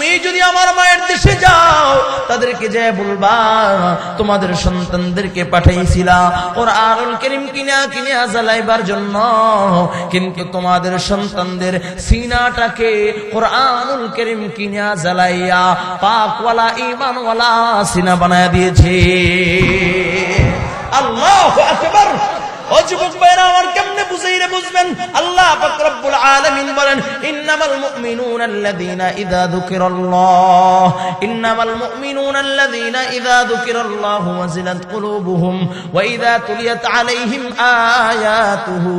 তুমি যদি আমার মায়ের দেশে যাও তাদেরকে যে বলবা তোমাদের সন্তানদেরকে পাঠাইছিলা কোরআনুল কারীম কিনা জ্বালাইবার জন্য, কিন্তু তোমাদের সন্তানদের সিনাটাকে কোরআনুল কারীম কিনা জ্বালাইয়া পাকওয়ালা ঈমানওয়ালা সিনা বানায়া দিয়েছে। আল্লাহু আকবার। ও যুবক ভাইরা আমার, কেমনে বুঝাইলে বুঝবেন? আল্লাহ পাক রব্বুল আলামিন বলেন, ইন্নামাল মুমিনুনা আল্লাযীনা ইযা যুকিরাল্লাহ ইযা যুকিরাল্লাহু ওয়াজিলাত কুলুবুহুম ওয়া ইযা তুলিয়াত আলাইহিম আয়াতুহু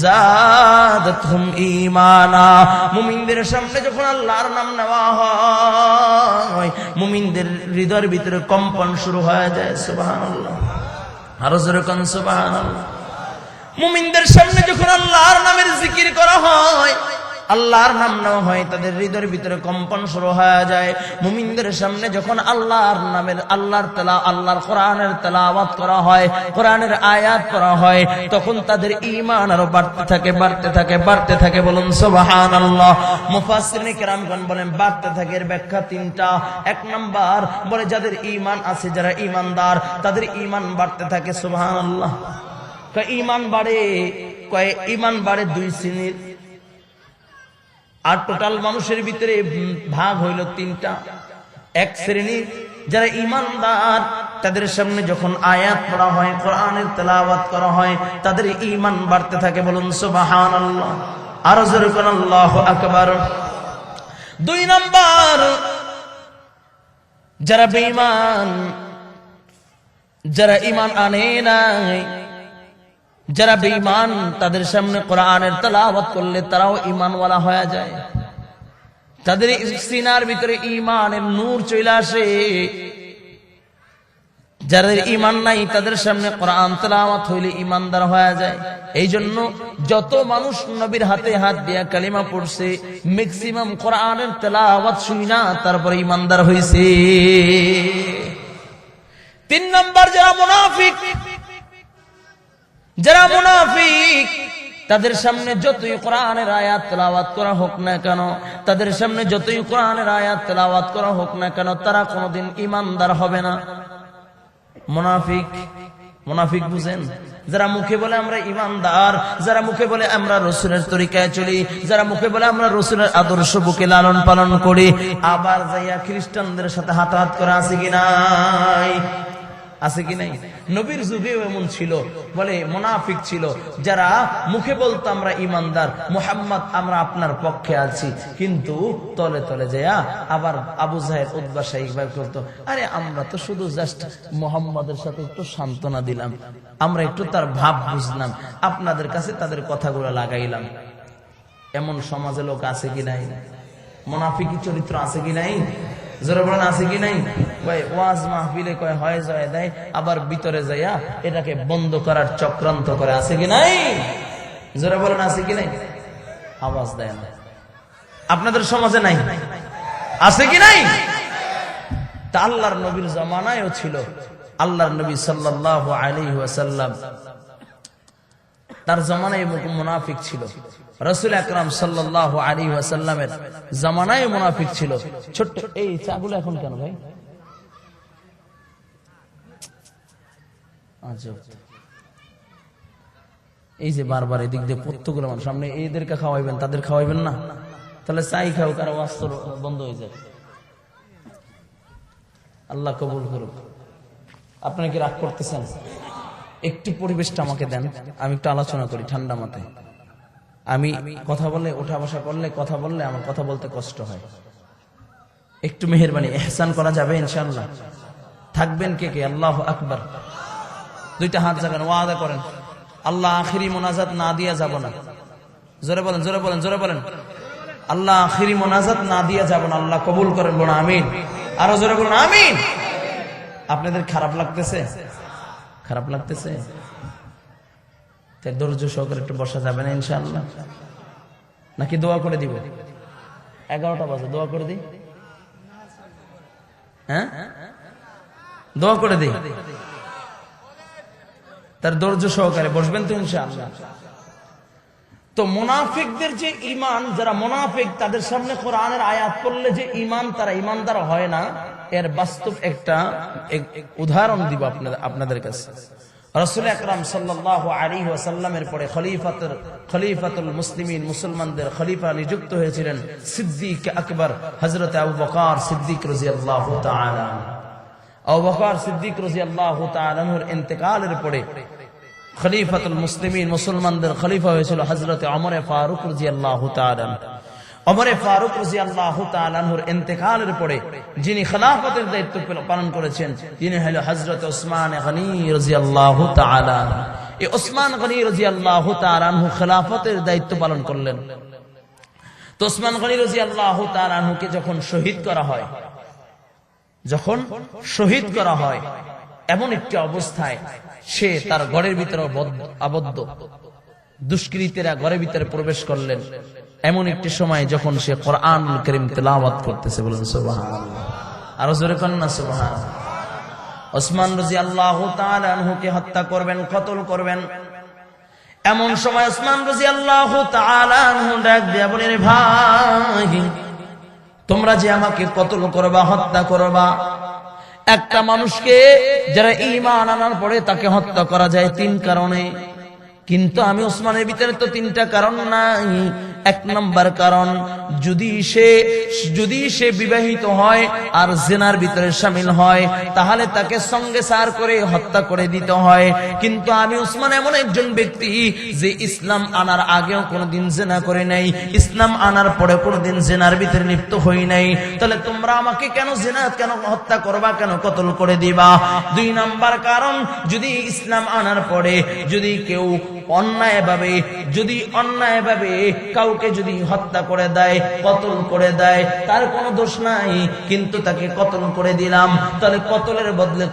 যাদাতহুম ঈমানা। মুমিনদের সামনে যখন আল্লাহর নাম নেওয়া হয়, মুমিনদের হৃদয়ের ভিতরে কম্পন শুরু হয়ে যায়। সুবহানাল্লাহ। আরো জোরে কোন সুবহানাল্লাহ। মুমিনদের সামনে যখন আল্লাহর নামের জিকির করা হয়, আল্লাহর নাম নেওয়া হয়, তাদের হৃদয়ের ভিতরে কম্পন শুরু হয়ে যায়। মুমিনদের সামনে যখন আল্লাহর নামের আল্লাহর কোরআনের তেলাওয়াত করা হয়, কোরআনের আয়াত করা হয়, তখন তাদের ঈমান আরো বাড়তে থাকে। বলুন সুবহানাল্লাহ। মুফাসসিরিনে কেরামগণ বলেন বাড়তে থাকে এর ব্যাখ্যা তিনটা। এক নাম্বার বলে যাদের ঈমান আছে, যারা ঈমানদার, তাদের ঈমান বাড়তে থাকে। সুবহানাল্লাহ। ঈমান বাড়ে দুই শ্রেণীর, আর টোটাল মানুষের ভিতরে ভাগ হইল তিনটা। এক শ্রেণী যারা ঈমানদার, তাদের সামনে যখন আয়াত পড়া হয়, কোরআনের তেলাওয়াত করা হয়, তাদের ঈমান বাড়তে থাকে। বলুন সুবহানাল্লাহ। আরো জোরে বলুন আল্লাহু আকবার। দুই নাম্বার যারা বেঈমান, যারা ঈমান আনে নাই, যারা বেঈমান, তাদের সামনে কোরআনের তেলাওয়াত করলে তারাও ঈমানওয়ালা হয়ে যায়। তাদের সিনার ভিতরে ঈমানের নূর চলে আসে। যাদের ঈমান নাই তাদের সামনে কোরআন তেলাওয়াত হইলে ঈমানদার হয়ে যায়। এই জন্য যত মানুষ নবীর হাতে হাত দিয়া কালিমা পড়ছে, ম্যাক্সিমাম কোরআনের তেলাওয়াত শুনা তারপরে ঈমানদার হইছে। তিন নাম্বার যারা মুনাফিক, তাদের সামনে যতই কোরআনের আয়াত তেলাওয়াত করা হোক না কেন, তারা কোনোদিন ঈমানদার হবে না। মুনাফিক বুঝেন? যারা মুখে বলে আমরা ঈমানদার, যারা মুখে বলে আমরা রাসূলের তরিকায় চলি, যারা মুখে বলে আমরা রাসূলের আদর্শ বুকে লালন পালন করি, আবার যাইয়া খ্রিস্টানদের সাথে হাত করে আছে কি নাই? আছে কি নাই? নবীর যুগেও এমন ছিল, বলে মুনাফিক ছিল, যারা মুখে বলতো আমরা ঈমানদার, মুহাম্মদ আমরা আপনার পক্ষে আছি, কিন্তু তলে তলে যায়া আবার আবু জাহেল, উতবা, শাইবা করতো, আরে আমরা তো শুধু জাস্ট মুহাম্মাদের সাথে একটু সান্ত্বনা দিলাম, আমরা একটু তার ভাব বুঝলাম, আপনাদের কাছে তাদের কথাগুলো লাগাইলাম। এমন সমাজে লোক আছে কি নাই? মুনাফিকি চরিত্র আছে কি নাই? জোরে বলেন আছে কি নাই? ওয়াজ মাহফিলে কয় হয় যায় দেয়, আবার ভিতরে যাইয়া এটাকে বন্ধ করার চক্রান্ত করে। আছে কি নাই? জোরে বলেন আছে কি নাই? আওয়াজ দেয় না। আপনাদের সমাজে নাই? আছে কি নাই? তা আল্লাহর নবীর জামানায়ও ছিল। আল্লাহর নবী সাল্লাল্লাহু আলাইহি ওয়াসাল্লাম, তার জামানায় মুনাফিক ছিল। রাসূল আকরাম সাল্লাল্লাহু আলাইহি ওয়াসাল্লামের জামানায় মুনাফিক ছিল। ছোট্ট এই চাগুলো এখন কেন ভাই? আজব। এই যে বারবার এদিক দিয়ে প্রত্যেকগুলো মানুষ, সামনে এদেরকে খাওয়াইবেন, তাদের খাওয়াইবেন না, তাহলে চাই খাও কারো ওয়াজ বন্ধ হয়ে যায়। আল্লাহ কবুল করুক। আপনারা কি রাগ করতেছেন? একটু পরিবেশটা আমাকে দেন, আমি একটু আলোচনা করি ঠান্ডা মাথায়। আমি কথা বলে ওঠা বসা করলে, কথা বললে আমার কথা বলতে কষ্ট হয়। একটু মেহেরবানি, ইহসান করা যাবে ইনশাআল্লাহ? থাকবেন কে কে? আল্লাহু আকবার। দুইটা হাত জাগান, ওয়াদা করেন আল্লাহ আখিরি মোনাজাত না দিয়া যাব না। জোরে বলেন, জোরে বলেন, জোরে বলেন। আল্লাহ আখিরি মোনাজাত না দিয়া যাব না। আল্লাহ কবুল করেন, বলুন আমিন। আরো জোরে বলুন আমিন। আপনাদের খারাপ লাগতেছে? খারাপ লাগতেছে? তাই ধৈর্য সহকারে একটু বসা যাবে না ইনশাআল্লাহ? নাকি দোয়া করে দিব? 11টা বাজে, দোয়া করে দিই? হ্যাঁ, দোয়া করে দিই। তার ধৈর্য সহকারে বসবেন তো ইনশাআল্লাহ? তো মুনাফিকদের যে ঈমান, যারা মুনাফিক তাদের সামনে কোরআনের আয়াত পড়লে যে ঈমান, তারা ঈমানদার হয় না, এর বাস্তব একটা উদাহরণ দিব আপনাদের কাছে। রাসূল আকরাম সাল্লাল্লাহু আলাইহি ওয়াসাল্লামের পরে খলিফাতুল মুসলিমিন, মুসলমানদের খলিফা নিযুক্ত হয়েছিলেন সিদ্দিক আকবর হযরত আবু বকর সিদ্দিক রাদিয়াল্লাহু তাআলা। আবু বকর সিদ্দিক রাদিয়াল্লাহু তাআলা এর ইন্তেকালের পরে খলিফাতুল মুসলিমিন, মুসলমানদের খলিফা হয়েছিল হযরত ওমর ফারুক রাদিয়াল্লাহু তাআলা। ওমর ফারুক রাদিয়াল্লাহু তাআলা এর ইন্তেকালের পরে যিনি খেলাফতের দায়িত্ব পালন করেছেন তিনি হলো হযরত ওসমান গনি রাদিয়াল্লাহু তাআলা। এই ওসমান গনি রাদিয়াল্লাহু তাআলা খেলাফতের দায়িত্ব পালন করলেন। তো ওসমান গনি রাদিয়াল্লাহু তাআলা কে যখন শহীদ করা হয়, এমন একটি অবস্থায় সে তার ঘরের ভিতরে আবদ্ধ, দুষ্কৃতীরা ঘরের ভিতরে প্রবেশ করলেন। এমন একটি সময় যখন সে কোরআনুল কারীম তেলাওয়াত করতেছে, বলেন সুবহানাল্লাহ, আরো জোরে করেন না সুবহানাল্লাহ। ওসমান রাদিয়াল্লাহু তাআলা আনহুকে হত্যা করবেন, কতল করবেন। এমন সময় ওসমান রাদিয়াল্লাহু তাআলা আনহু ডাক দিয়া বলেন, ভাই তোমরা যে আমাকে কতল করবা, হত্যা করবা, একটা মানুষকে যারা ঈমান আনার পরে তাকে হত্যা করা যায় 3 কারণে, কিন্তু আমি ওসমানের ভিতরে তো 3টা কারণ নাই। 1 নম্বর কারণ, যদি সে বিবাহিত হয় আর জিনার ভিতরে শামিল হয় তাহলে তাকে সঙ্গে সার করে হত্যা করে দিতে হয়। কিন্তু আমি ওসমান এমন একজন ব্যক্তি যে ইসলাম আনার আগেও কোনোদিন জিনা করে নাই, ইসলাম আনার পরে কোনোদিন জিনার ভিতরে লিপ্ত হই নাই। তাহলে তোমরা আমাকে কেন হত্যা করবা, কেন কতল করে দিবা? 2 নম্বর কারণ, যদি ইসলাম আনার পরে যদি কেউ অন্যায়ভাবে কাউকে যদি হত্যা করে দেয়, কতল করে দেয়, তার কোনো দোষ নাই, কিন্তু তাকে কতল করে দিলাম, তাহলে কতলের বদলে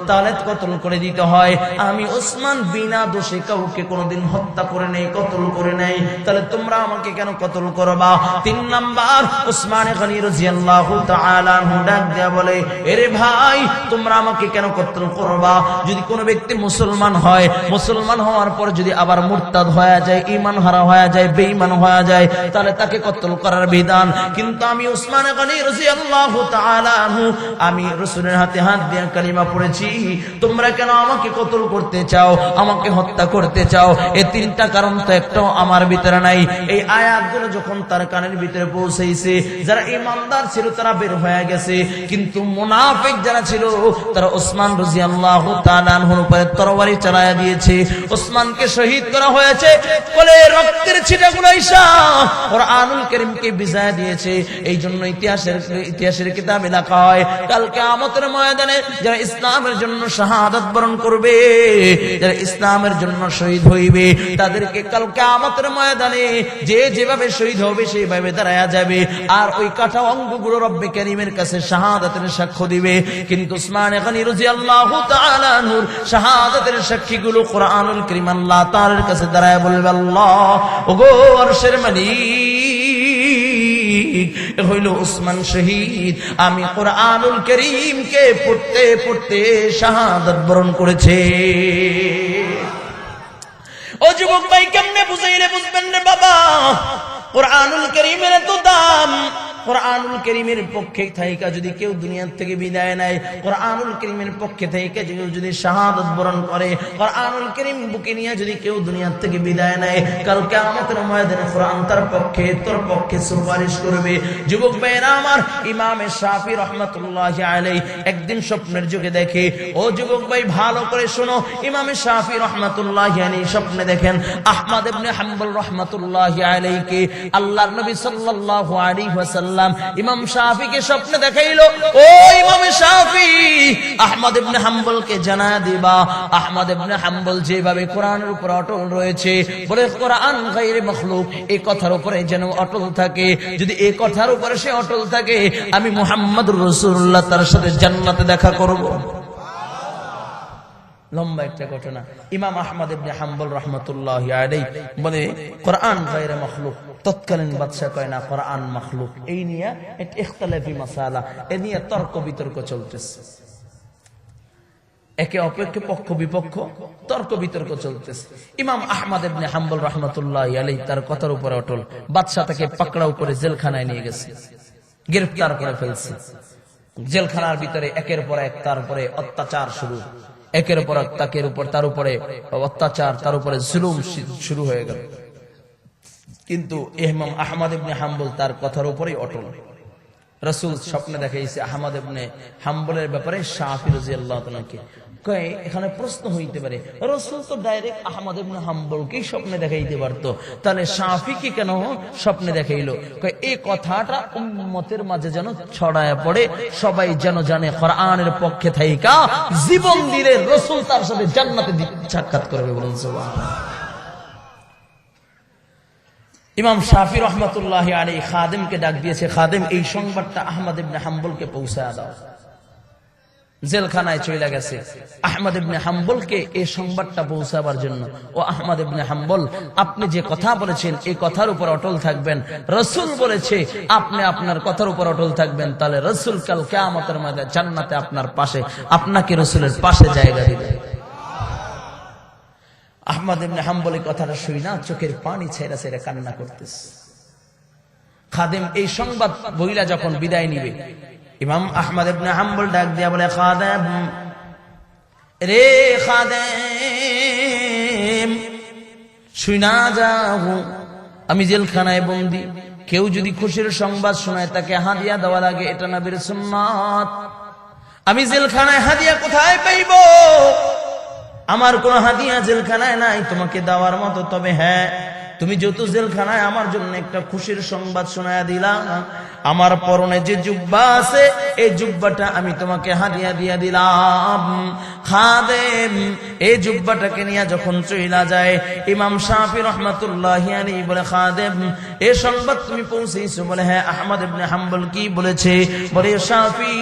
তাহলে কতল করে দিতে হয়। আমি ওসমান বিনা দোষে কাউকে কোনোদিন হত্যা করে নেই, কতল করে নেই, তাহলে তোমরা আমাকে কেন কতল করবা? 3 নাম্বার, ওসমান গনি রাদিয়াল্লাহু তাআলা আনহু ডাক দেয়া বলে, এরে ভাই তোমরা আমাকে কেন কতল করবা? যদি কোনো ব্যক্তি মুসলমান হয়, মুসলমান হওয়ার পর যদি আবার মুরতাদ হয়ে যায়, ঈমান হারা হয়ে যায়, বেঈমান হয়ে যায়, তাহলে তাকে কতল করার বিধান। কিন্তু আমি ওসমান গনি রাদিয়াল্লাহু তাআলা আনহু, আমি রাসূলের হাতে হাত দিয়ে কালিমা পড়েছি, তোমরা কেন আমাকে কতল করতে চাও, আমাকে হত্যা করতে চাও? এই 3টা কারণ তো একটাও আমার ভিতরে নাই। এই আয়াতগুলো যখন তার কানের ভিতরে পৌঁছেছে, যারা ঈমানদার ছিল তারা বের হয়ে গেছে, কিন্তু মুনাফিক যারা ছিল তারা ওসমান রাদিয়াল্লাহু তাআলা আনহুর উপরে তরবারি চালায়া দিয়েছে। ওসমানকে শহীদ করা হয়েছে বলে রক্তের ছিটাগুলো ঈশা কোরআনুল কারীমকে বিজয় দিয়েছে। এই জন্য ইতিহাসের কিতাবে লেখা হয়, কাল কিয়ামতের ময়দানে যারা ইসলামের জন্য শাহাদাত বরণ করবে, যারা ইসলামের জন্য শহীদ হইবে, তাদেরকে কাল কিয়ামতের ময়দানে যে যেভাবে শহীদ হবে সেইভাবে দাঁড়ায়া যাবে, আর ওই কাটা অঙ্গগুলো রব্বে কারীমের কাছে শাহাদাতের সাক্ষ্য দিবে। কিন্তু ওসমান গনি রাদিয়াল্লাহু তাআলা আনহুর শাহাদাতের সাক্ষীগুলো কোরআনুল কারীম আল্লাহ তাআলার কাছে দাঁড়ায় বলবে, আল্লাহ ওগো আরশের মালিক, হইল ওসমান শহীদ, আমি কোরআনুল কারীমকে পড়তে পড়তে শাহাদাত বরণ করেছে। ও যুবক ভাই, কেমনে বুঝাইলে বুঝবেন রে বাবা? কোরআনুল কারীমের এত দাম। কোরআনুল কারীমের পক্ষে থাইকা যদি কেউ দুনিয়ার থেকে বিদায় নেয়, কোরআনুল কারীমের পক্ষে থাইকা যদি শাহাদাত বরণ করে, কোরআনুল কারীম বুকে নিয়ে যদি কেউ দুনিয়ার থেকে বিদায় নেয়, কাল কিয়ামতের ময়দানে কোরআন তার পক্ষে তোর পক্ষে সুপারিশ করবে। যুবক ভাইরা আমার, ইমাম শাফি রাহমাতুল্লাহি আলাইহি একদিন স্বপ্নের যুগে দেখে, ও যুবক ভাই ভালো করে শোনো, ইমাম শাফি রাহমাতুল্লাহি আলাইহি স্বপ্নে দেখেন আহমদ ইবনে হাম্বল রাহমাতুল্লাহি আলাইহিকে আল্লাহর নবী সাল্লাল্লাহু আলাইহি ওয়াসাল্লাম ইমাম শাফিকে স্বপ্নে দেখাইলো, ও ইমাম শাফি, আহমদ ইবনে হাম্বলকে জানা দিবা আহমদ ইবনে হাম্বল যেভাবে কোরআনের উপর অটল রয়েছে, বলে কোরআন গায়রে মাখলুক, এই কথার উপরে যেন অটল থাকে। যদি এই কথার উপরে সে অটল থাকে, আমি মুহাম্মদুর রাসূলুল্লাহ তার সাথে জান্নাতে দেখা করব। লম্বা একটা ঘটনা। ইমাম আহমদ ইবনে হাম্বল রাহমাতুল্লাহি আলাইহি বলে কোরআন গায়রে মাখলুক। তৎকালীন বাদশা কয় না কোরআন মাখলুক। এই নিয়ে একটা ইখতিলাফি মাসালা, এ নিয়ে তর্ক বিতর্ক চলতেছে। একে অপরকে পক্ষ বিপক্ষ তর্ক বিতর্ক চলতেছে। ইমাম আহমদ ইবনে হাম্বল রাহমাতুল্লাহি আলাইহি তার কথার উপরে অটল। বাদশা তাকে পাকড়াও করে জেলখানায় নিয়ে গেছে, গ্রেফতার করে ফেলছে। জেলখানার ভিতরে একের পর এক তার উপরে অত্যাচার শুরু, একের পর এক তাকের উপর তার উপরে অত্যাচার, তার উপরে জুলুম শুরু হয়ে গেল। কিন্তু ইমাম আহমদ ইবনে হাম্বল তার কথার উপরেই অটল। রাসূল স্বপ্নে দেখাইছে আহমদ ইবনে হাম্বলের ব্যাপারে শাফি রাদিয়াল্লাহু তাআলাকে। কয় এখানে প্রশ্ন হইতে পারে, রাসূল তো ডাইরেক্ট আহমদ ইবনে হাম্বলকেই স্বপ্নে দেখাইতে পারতো, তাহলে শাফিকে কেন স্বপ্নে দেখাইলো? কয় এই কথাটা উম্মতের মাঝে যেন ছড়ায় পড়ে, সবাই যেন জানে কোরআনের পক্ষে থাইকা জীবন দিলে রাসূল তার সাথে জান্নাতে সাক্ষাৎ করবে। বলুন সুবহানাল্লাহ। ইমাম শাফি রহমাতুল্লাহি আলাইহি খাদেমকে ডাক দিয়েছে, খাদেম এই সংবাদটা আহমদ ইবনে হাম্বলকে পৌঁছায় দাও। জেলখানায় চলে গেছে আহমদ ইবনে হাম্বলকে এই সংবাদটা পৌঁছাবার জন্য। ও আহমদ ইবনে হাম্বল, আপনি যে কথা বলেছেন এই কথার উপর অটল থাকবেন। রাসূল বলেছে আপনি আপনার কথার উপর অটল থাকবেন, তাহলে রাসূল কাল কিয়ামতের ময়দানে জান্নাতে আপনার পাশে, আপনাকে রাসূলের পাশে জায়গা দিবে। আহমদ ইবনে হাম্বল এই কথাটা শুই না চোখের পানি ছেড়ে ছেড়ে কান্না করতেছে। খাদেম এই সংবাদ বইলা যখন বিদায় নিবে, ইমাম আহমদ ইবনে হাম্বল ডাক দিয়া বলে, খাদেম রে খাদেম, শুই না যাও, আমি জেলখানায় বন্দী। কেউ যদি খুশির সংবাদ শোনায় তাকে হাদিয়া দেওয়া লাগে, এটা নবীর সুন্নাত। আমি জেলখানায় হাদিয়া কোথায় পাইব? আমার কোন হাদিয়া জেলখানায় নাই তোমাকে দেওয়ার মতো। তবে হ্যাঁ, তুমি যত জেলখানায় আমার জন্য একটা খুশির সংবাদ শোনায়া দিলা, আমার পরনে যে জুব্বা আছে এই জুব্বাটা আমি তোমাকে হাদিয়া দিয়া দিলাম। খাদেম এই জুব্বাটাকে নিয়ে যখন চইলা যায়, ইমাম শাফি রহমাতুল্লাহি আলাইহি বলে, খাদেম এই সংবাদ তুমি পৌঁছেছো? বলে হ্যাঁ। আহমদ ইবনে হাম্বল কি বলেছে? বলে শাফি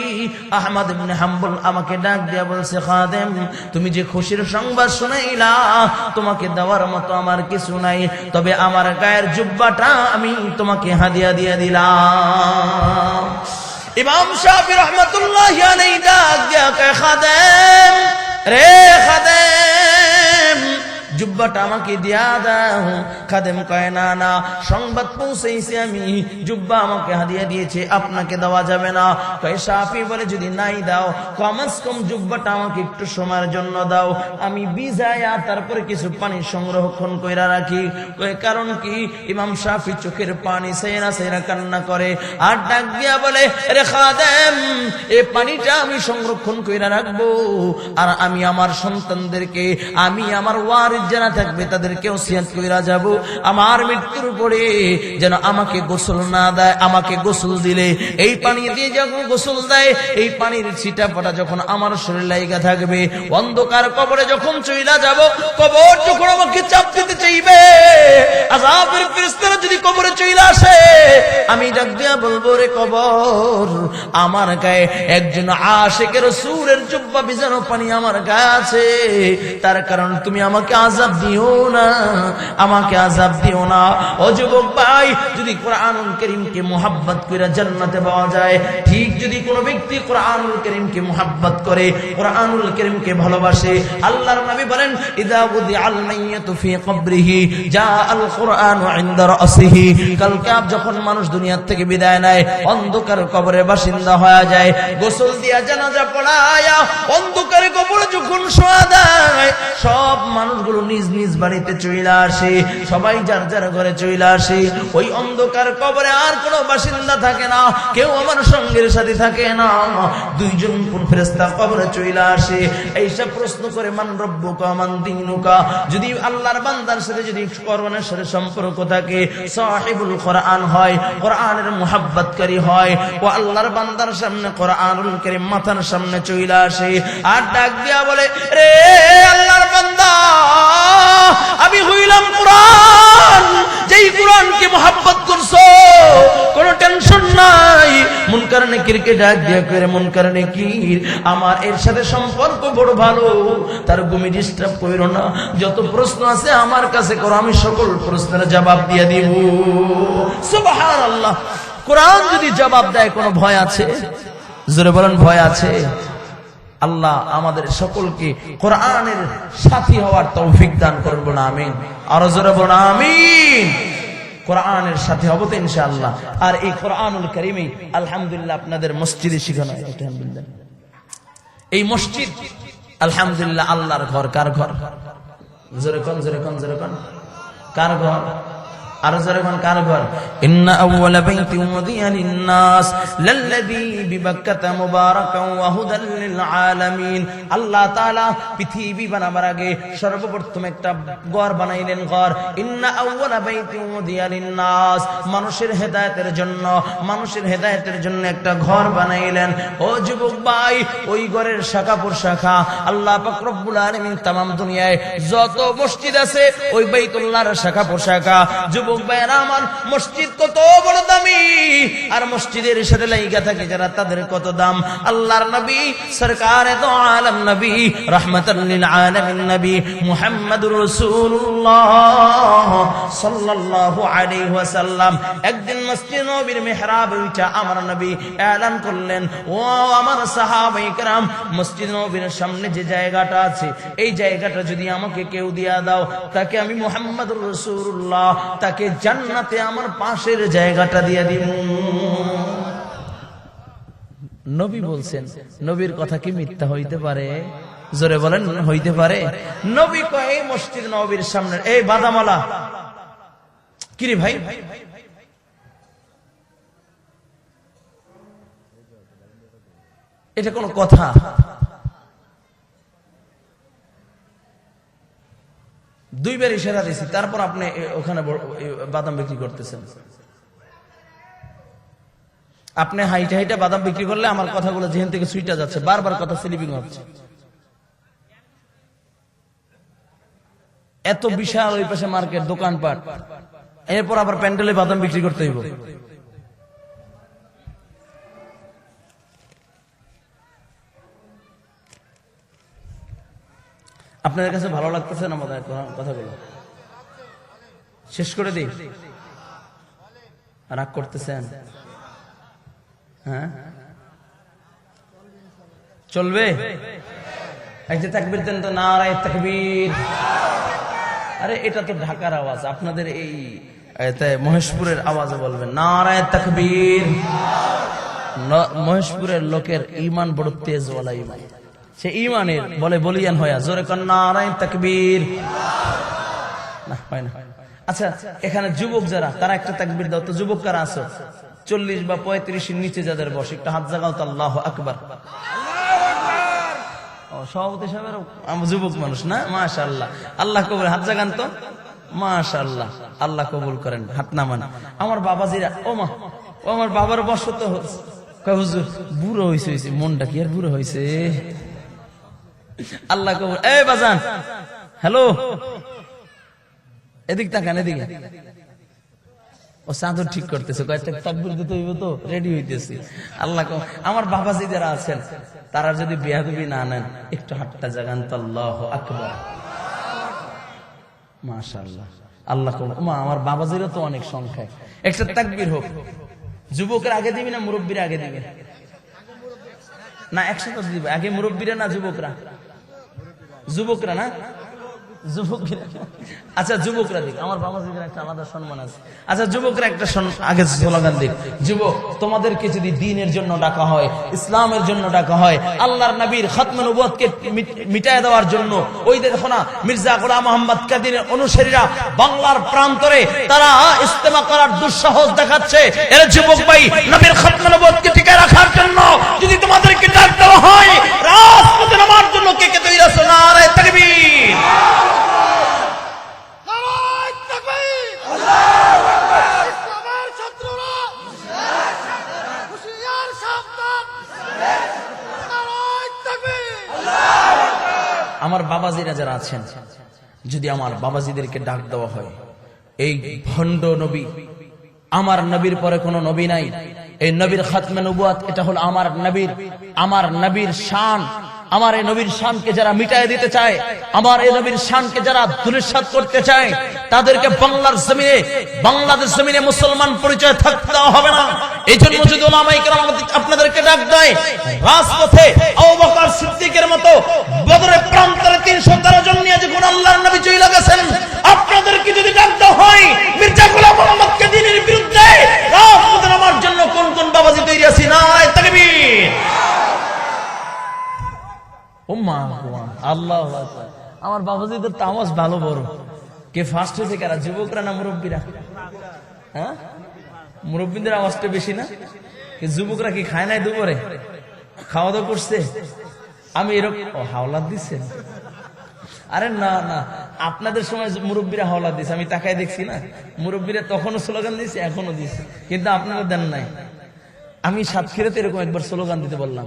আহমদ ইবনে হাম্বল আমাকে ডাক দিয়া বলছে, খাদেম তুমি যে খুশির সংবাদ শোনাইলা তোমাকে দেওয়ার মতো আমার কিছু নাই, তবে আমার গায়ের জুব্বাটা আমি তোমাকে হাদিয়া দিয়ে দিলাম। ইমাম শাফি রহমাতুল্লাহি আলাইহি ডাক দিয়া কয়, খাদেম রে খাদেম জুব্বাটা আমাকে দিয়া দাও। খাদেম কয় না না, সংবাদ পৌঁছেছে আমি, জুব্বা আমাকে হাদিয়া দিয়েছে, আপনাকে দেওয়া যাবে না। কয় শাফি বলে, যদি নাই দাও কমস কম জুব্বাটা আমাকে একটু সময়ের জন্য দাও, আমি ভিজায়া তারপরে কিছু পানি সংরক্ষণ কইরা রাখি। কয় কারণ কি? ইমাম শাফি চোখের পানি সেরা সেরা কান্না করে আর ডাক দিয়া বলে, রে খাদেম এই পানিটা আমি সংরক্ষণ কইরা রাখবো, আর আমি আমার সন্তানদেরকে, আমি আমার ওয়ারিস যারা থাকবে তাদেরকে ওসিয়ত কইরা যাব, আমার মৃত্যুর পরে যেন আমাকে গোসল না দেয়, আমাকে গোসল দিলে এই পানি দিয়ে যখন গোসল দেয় এই পানির ছিটা ফোঁটা যখন আমার শরীরে লাগা থাকবে, অন্ধকার কবরে যখন চইলা যাব, কবর যখন আমাকে চাপ দিতে চাইবে, আযাবের ফেরেশতারা যদি কবরে চইলা আসে, আমি ডাক দিয়া বলবো, রে কবর আমার গায়ে একজন আশিকের রাসূলের জুব্বা ভিজানো পানি আমার গায়ে আছে, তার কারণ তুমি আমাকে আযাব দিও না, আমাকে আযাব দিও না। ও যুবক ভাই, যদি কোরআনুল কারীমকে মুহাব্বত করে জান্নাতে পাওয়া যায়, ঠিক যদি কোনো ব্যক্তি কোরআনুল কারীমকে মুহাব্বত করে, কোরআনুল কারীমকে ভালোবাসে, আল্লাহর নবী বলেন, ইযা উযিআল মাইয়াতু ফি কবরিহি জাআল কুরআনু ইনদা রাসিহি। কাল কিয়ামত যখন মানুষ দুনিয়া থেকে বিদায় নেয়, অন্ধকার কবরের বাসিন্দা হয়ে যায়, গোসল দিয়া জানাজা পড়ায়া অন্ধকারে কবরে যখন শোয়া দেয়, সব মানুষগুলো নিজ নিজ বাড়িতে চইলা আসে, সবাই যার যার ঘরে চইলা আসে। ওই অন্ধকার কবরে আর কোনো বাসিন্দা থাকে না, কেউ আমার সঙ্গের সাথে থাকে না, দুইজন ফেরেশতা কবরে চইলা আসে। এইসব প্রশ্ন করে, মান রব্বুকা মান দীনুকা। যদি আল্লাহর বান্দার সাথে যদি কোরআনের সাথে সম্পর্ক থাকে, সাহিবুল কোরআন হয়, কোরআনের মুহাব্বতকারী হয়, ও আল্লাহর বান্দার সামনে কোরআনুল কারীম মাথার সামনে চইলা আসে আর ডাক দিয়া বলে, রে আল্লাহর বান্দা, আমি হইলাম কোরআন, যেই কোরআনকে মুহাব্বত করছো, কোনো টেনশন নাই। মুনকার নাকিরকে ডাক দিয়া কইরে, মুনকার নাকির আমার এর সাথে সম্পর্ক বড় ভালো, তার তুমি ডিস্টার্ব কইরো না, যত প্রশ্ন আছে আমার কাছে করো, আমি সকল প্রশ্নের জবাব দিয়ে দিব। সুবহানাল্লাহ। কোরআন যদি জবাব দেয় কোনো ভয় আছে? জোরে বলেন, ভয় আছে? আল্লাহ আমাদের সকলকে কোরআনের সাথী হওয়ার তৌফিক দান করুন, বলুন আমিন। আরো জোরে বলুন আমিন। কোরআনের সাথে হব তো ইনশাআল্লাহ। আর এই কোরআনুল কারীমে আলহামদুলিল্লাহ আপনাদের মসজিদে শিখানো হয়। আলহামদুলিল্লাহ এই মসজিদ আলহামদুলিল্লাহ আল্লাহর ঘর। কার ঘর? জোরে কোন, জোরে কোন, জোরে কোন। কার ঘর? আরো জোরে কোন, কার ঘর? ইন্না আউওয়ালা বাইতিন উযিয়া লিন-নাস লাল্লাযী বিবাক্কাতা মুবারাকান ওয়া হুদাল লিল আলামিন। আল্লাহ তাআলা পৃথিবী বানাবার আগে সর্বপ্রথম একটা ঘর বানাইলেন, ঘর। ইন্না আউওয়ালা বাইতিন উযিয়া লিন-নাস, মানুষের হেদায়েতের জন্য, মানুষের হেদায়েতের জন্য একটা ঘর বানাইলেন। ও যুবক ভাই, ওই ঘরের শাখা প্রশাখা আল্লাহ পাক রব্বুল আলামিন তামাম দুনিয়ায় যত মসজিদ আছে ওই বাইতুল্লাহর শাখা প্রশাখা। যুবক ভাইরা আমার, মসজিদ কত বড় দামি, আর মসজিদের সাথে লাইগা থাকে যারা তাদের কত দাম। আল্লাহর নবী সরকারে দো আলম নবী রাহমাতাল লিল আলামিন নবী মুহাম্মদুর রাসূলুল্লাহ সাল্লাল্লাহু আলাইহি ওয়াসাল্লাম একদিন মসজিদ নববীর মিহরাবে উঠে আমার নবী এলান করলেন, ও আমার সাহাবায়ে কেরাম, মসজিদ নববীর সামনে যে জায়গাটা আছে এই জায়গাটা যদি আমাকে কেউ দিয়া দাও, তাকে আমি মুহাম্মদুর রাসূলুল্লাহ তাকে জান্নাতে আমার পাশের জায়গাটা দিয়ে দিব। নবী বলছেন, নবীর কথা কি মিথ্যা হইতে পারে? জোরে বলেন, হইতে পারে? নবী কয় এই মসজিদ নববীর সামনে, এই বাদামালা কিরে ভাই, এটা কোন কথা? দুইবার ইশারা দিয়েছি, তারপর আপনি ওখানে বাদাম বিক্রি করতেছেন। আপনি হাইটা হাইটা বাদাম বিক্রি করলে আমার কথাগুলো যেখান থেকে সুইটা যাচ্ছে, বারবার কথা স্লিপিং হচ্ছে। এত বিশাল ওই পাশে মার্কেট, দোকানপাট, এরপর আবার প্যান্ডেলে বাদাম বিক্রি করতে হইব। আপনাদের কাছে ভালো লাগতেছে না আমাদের কথাগুলো? শেষ করে দিই, রাগ করতেছেন? হ্যাঁ চলবে? এই যে তাকবীর দেন তো, নারায়ে তাকবীর। আরে এটা তো ঢাকার আওয়াজ, আপনাদের এই মহেশপুরের আওয়াজে বলবেন নারায়ে তাকবীর। মহেশপুরের লোকের ঈমান বড় তেজওয়ালা ঈমান, সে ঈমানের বলে বলিয়ান হয়া জোরে কর নারায়ে তাকবীর। না হয় না। আচ্ছা, এখানে যুবক যারা, তারা একটা তাকবীর দাও তো। যুবক কারা আছো? 40 বা 35 এর নিচে যাদের বয়স, একটা হাত জাগাও তো। আল্লাহু আকবার। সভাপতি সাহেবের যুবক মানুষ না? মাশাআল্লাহ, আল্লাহ কবুল। হাত জাগান তো। মাশাআল্লাহ, আল্লাহ কবুল করেন। হাত নামান। আমার বাবাজিরা, ও মা, ও আমার বাবার বয়স তো কয় হুজুর বুড়ো হইছে। মনটা কি আর বুড়ো হইছে? আল্লাহ কবুল। এই বাজান, হ্যালো, এদিক তাকান, এদিকে। ও চাদর ঠিক করতেছে, কয়েকটা তাকবীর দিতে হইব তো, রেডি হইতেছি। আল্লাহ আমার বাবাজি যারা আছেন তারা যদি বেয়াদবি না নেন, একটু হাতটা জাগান তো। আল্লাহু আকবার। মাশাআল্লাহ, আল্লাহ কবুল। মা, আমার বাবাজিরা তো অনেক সংখ্যায়, একটা তাকবীর হোক। যুবকের আগে দিবি না মুরব্বীরা আগে দিবে? না, একসাথে দিবে। আগে মুরব্বীরা না যুবকরা? যুবকরা না, যুবকরা। আচ্ছা, যুবকরা দিক, আমার বাবাজিদের একটা আলাদা সম্মান আছে। আচ্ছা, যুবকরা একটা আগে স্লোগান দিক। যুবক, তোমাদেরকে যদি দ্বীনের জন্য ডাকা হয়, ইসলামের জন্য ডাকা হয়, আল্লাহর নবীর খতমে নবুয়তকে মিটায় দেওয়ার জন্য, ওই দেখো না মির্জা গোলাম মোহাম্মদ কাদিরের অনুসারীরা বাংলার প্রান্তরে তারা ইস্তেমা করার দুঃসাহস দেখাচ্ছে। এর যুবক ভাই, নবীর খতমে নবুয়তকে টিকায় রাখার জন্য যদি তোমাদেরকে ডাক দেওয়া হয়, রাজপথে নামার জন্য কে কে তৈরি আছো? নারায়ে তাকবীর। আমার বাবাজিরা যারা আছেন, যদি আমার বাবাজিদেরকে ডাক দেওয়া হয়, এই ভণ্ড নবী, আমার নবীর পরে কোনো নবী নাই, এই নবীর খাতমে নবুয়ত, এটা হলো আমার নবীর শান। আমার এই নবীর শানকে যারা মিটায় দিতে চায়, আমার এই নবীর শানকে যারা ধূলিসাৎ করতে চায়, তাদেরকে বাংলার জমিনে, বাংলাদেশ জমিনে মুসলমান পরিচয় থাকতে হবে না। এই জন্য যদি উলামায়ে কেরাম আপনাদেরকে ডাক দেয়, রাজপথে আবু বকর সিদ্দিকের মতো বদরের প্রান্তরে 313 জন নিয়ে যখন আল্লাহর নবী চলে গেছেন, আপনাদেরকে যদি ডাক দেওয়া হয় মির্জা গোলাম মোহাম্মদকে দ্বীনের বিরুদ্ধে রাজপথে নামার জন্য কোন কোন বাবাজি তৈরি আছে? নারায়ে তাকবীর। উম্মাহ আল্লাহু আকবার। আমার বাবাজিদের তামাজ ভালো বড়। কে ফার্স্ট হয়েছে কারা, যুবকরা না মুরব্বীরা? হ্যাঁ, মুরব্বীদের আওয়াজটা বেশি না? যুবকরা কি খায় নাই দুপুরে? খাওয়া দাওয়া করছে? আমি এরকম হাওলাত দিচ্ছেন? আরে না না, আপনাদের সময় মুরব্বীরা হাওলাত দিচ্ছে, আমি তাকায় দেখছি না। মুরব্বীরা তখনও স্লোগান দিচ্ছে, এখনো দিচ্ছে, কিন্তু আপনারা দেন নাই। আমি সাতক্ষীরাতে এরকম একবার স্লোগান দিতে বললাম,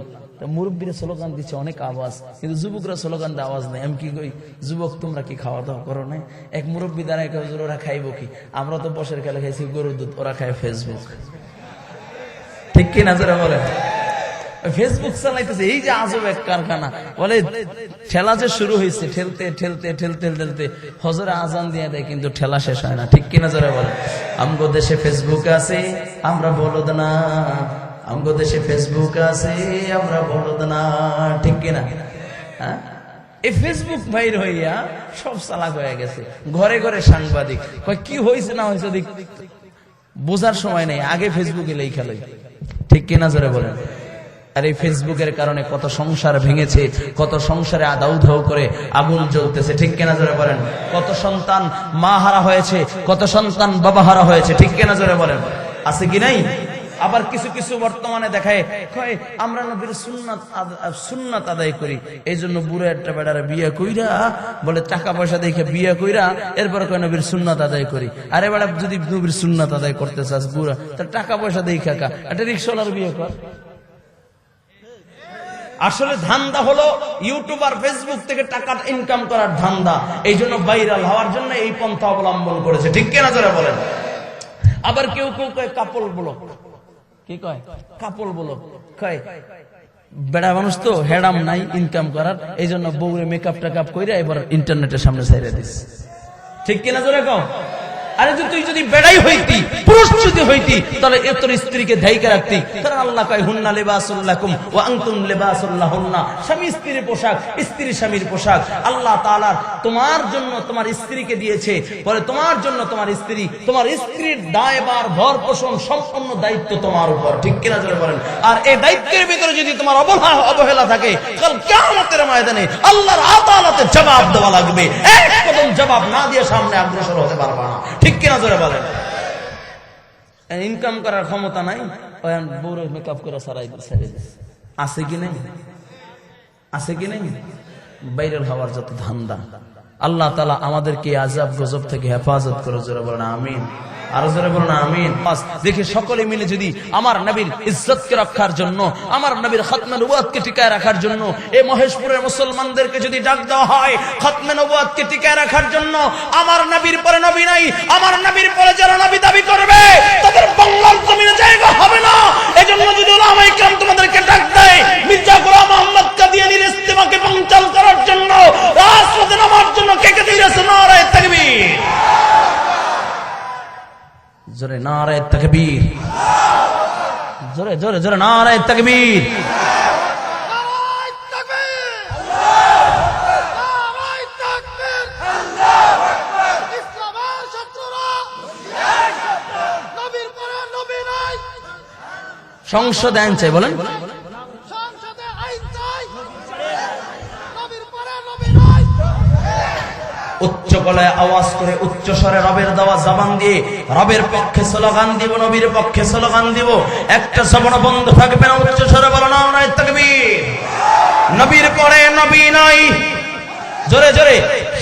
মুরব্বীরা স্লোগান দিচ্ছে অনেক আওয়াজ, কিন্তু যুবকরা স্লোগান দেওয়া আওয়াজ নেই। আমি কি কই, যুবক তোমরা কি খাওয়া দাওয়া করো নাই? এক মুরব্বী দাঁড়ায়, ওরা খাইবো কি? আমরা তো বসের খেলে খাইছি গরুর দুধ, ওরা খায় ফেসবুক। ঠিক কি না যারা বলেন? ফেসবুক চালাইতেছে, এই যে আজব এক কারখানা। বলে ঠেলা যে শুরু হয়েছে, ঠেলতে ঠেলতে ঠেলতে ঠেলতে হজরে আজান দিয়ে দেয়, কিন্তু ঠেলা শেষ হয় না। ঠিক কিনা যারা বলেন? আমগো দেশে ফেসবুক আছে, আমরা বলদ না। আমগো দেশে ফেসবুক আছে, আমরা বলদ না। ঠিক কিনা? হ্যাঁ, এই ফেসবুক বাইর হইয়া সব চালাক হয়ে গেছে। ঘরে ঘরে সাংবাদিক, কি হয়েছে না হয়েছে বোঝার সময় নেই, আগে ফেসবুকে লেখা লই। ঠিক কিনা যারা বলেন? আর এই ফেসবুকের কারণে কত সংসার ভেঙেছে, কত সংসারে আদাউ ধাউ করে আগুন জ্বলতেছে। ঠিক কিনা জোরে বলেন? কত সন্তান মা হারা হয়েছে, কত সন্তান বাবা হারা হয়েছে। ঠিক কিনা জোরে বলেন? আছে কি নাই? আবার কিছু কিছু বর্তমানে দেখায়, কয় আমরা নবীর সুন্নাত আদায় করি, এই জন্য বুড়ো একটা বেটারা বিয়ে কইরা বলে টাকা পয়সা দেখে বিয়ে কইরা এরপর কয় নবীর সুন্নাত আদায় করি। আরে বেটা, যদি নবীর সুন্নাত আদায় করতে চাস বুড়া, তার টাকা পয়সা দেখে একটা রিক্সাওয়ালার বিয়ে কর। আসলে ধান্দা হলো ইউটিউব আর ফেসবুক থেকে টাকা ইনকাম করার ধান্দা। এই জন্য ভাইরাল হওয়ার জন্য এই পন্থা অবলম্বন করেছে। ঠিক কিনা যারা বলেন? আবার কেউ কেউ কয় কাপল ব্লক। কি কয়? কাপল ব্লক। কয় বেড়া মানুষ তো হেডাম নাই ইনকাম করার, এই জন্য বউরে মেকআপ টেকআপ কইরা এবার ইন্টারনেটের সামনে ছাইরা দিস। ঠিক কিনা যারা কও? আরে তুই যদি বেড়াই হইতি, পুরুষ যদি হইতি, তাহলে তোর স্ত্রীকে ধাইকা রাখতি। কারণ আল্লাহ কয় হুন্না লিবাসুল লাকুম ওয়া আনতুম লিবাসুল লাহুন্না। স্বামী স্ত্রীর পোশাক, স্ত্রী স্বামীর পোশাক। আল্লাহ তাআলা তোমার জন্য তোমার স্ত্রীকে দিয়েছে, বলে তোমার জন্য তোমার স্ত্রী, তোমার স্ত্রীর দায়ভার ভর পোষণ সম্পূর্ণ দায়িত্ব তোমার উপর। ঠিক কিনা জোরে বলেন? আর এই দায়িত্বের ভিতরে যদি তোমার অবহেলা থাকে, কাল কিয়ামতের ময়দানে আল্লাহর আদালতে জবাব দেওয়া লাগবে। এক কদম জবাব না দিয়ে সামনে অগ্রসর হতে পারবা না। ঠিক কিনা জোরে বলেন? ইনকাম করার ক্ষমতা নাই, বউরে মেকআপ করে সারাই আছে কি নাই? আছে কি নাই? ভাইরাল হওয়ার যত ধান্দা। আল্লাহ তাআলা আমাদেরকে আযাব গজব থেকে হেফাজত করে। জোরে বলেন আমিন। আরো জোরে বলেন আমিন। দেখি সকলে মিলে যদি আমার নবীর ইজ্জতকে রক্ষার জন্য, আমার নবীর খতমে নবুয়তকে টিকায় রাখার জন্য, এই মহেশপুরের মুসলমানদেরকে যদি ডাক দেওয়া হয় খতমে নবুয়তকে টিকায় রাখার জন্য, আমার নবীর পরে নবী নাই, আমার নবীর পরে যারা নবী দাবি করবে তাদের বাংলার জমিনে জায়গা হবে না। এজন্য যদি উলামায়ে কিরাম তোমাদেরকে ডাক দেয় মির্জা গোলাম মোহাম্মদ কাদিয়ানীর ইস্তেমাকে পঞ্চাল করার জন্য, রাজপথে নামার জন্য, কে কে তৈরি আছে? নারায়ে তাকবীর। জোরে নারায়ে তাকবীর। জোরে জোরে জোরে নারায়ে তাকবীর। সংসদে আইন চাই বলেন? উচ্চ গলায় আওয়াজ করে উচ্চ স্বরে রবের দেওয়া জবান দিয়ে রবের পক্ষে স্লোগান দিব, নবীর পক্ষে স্লোগান দিব। একটা জবান বন্ধ থাকবে না। উচ্চ স্বরে বলো নারায়ে তাকবীর। নবীর পরে নবী নাই। জোরে জোরে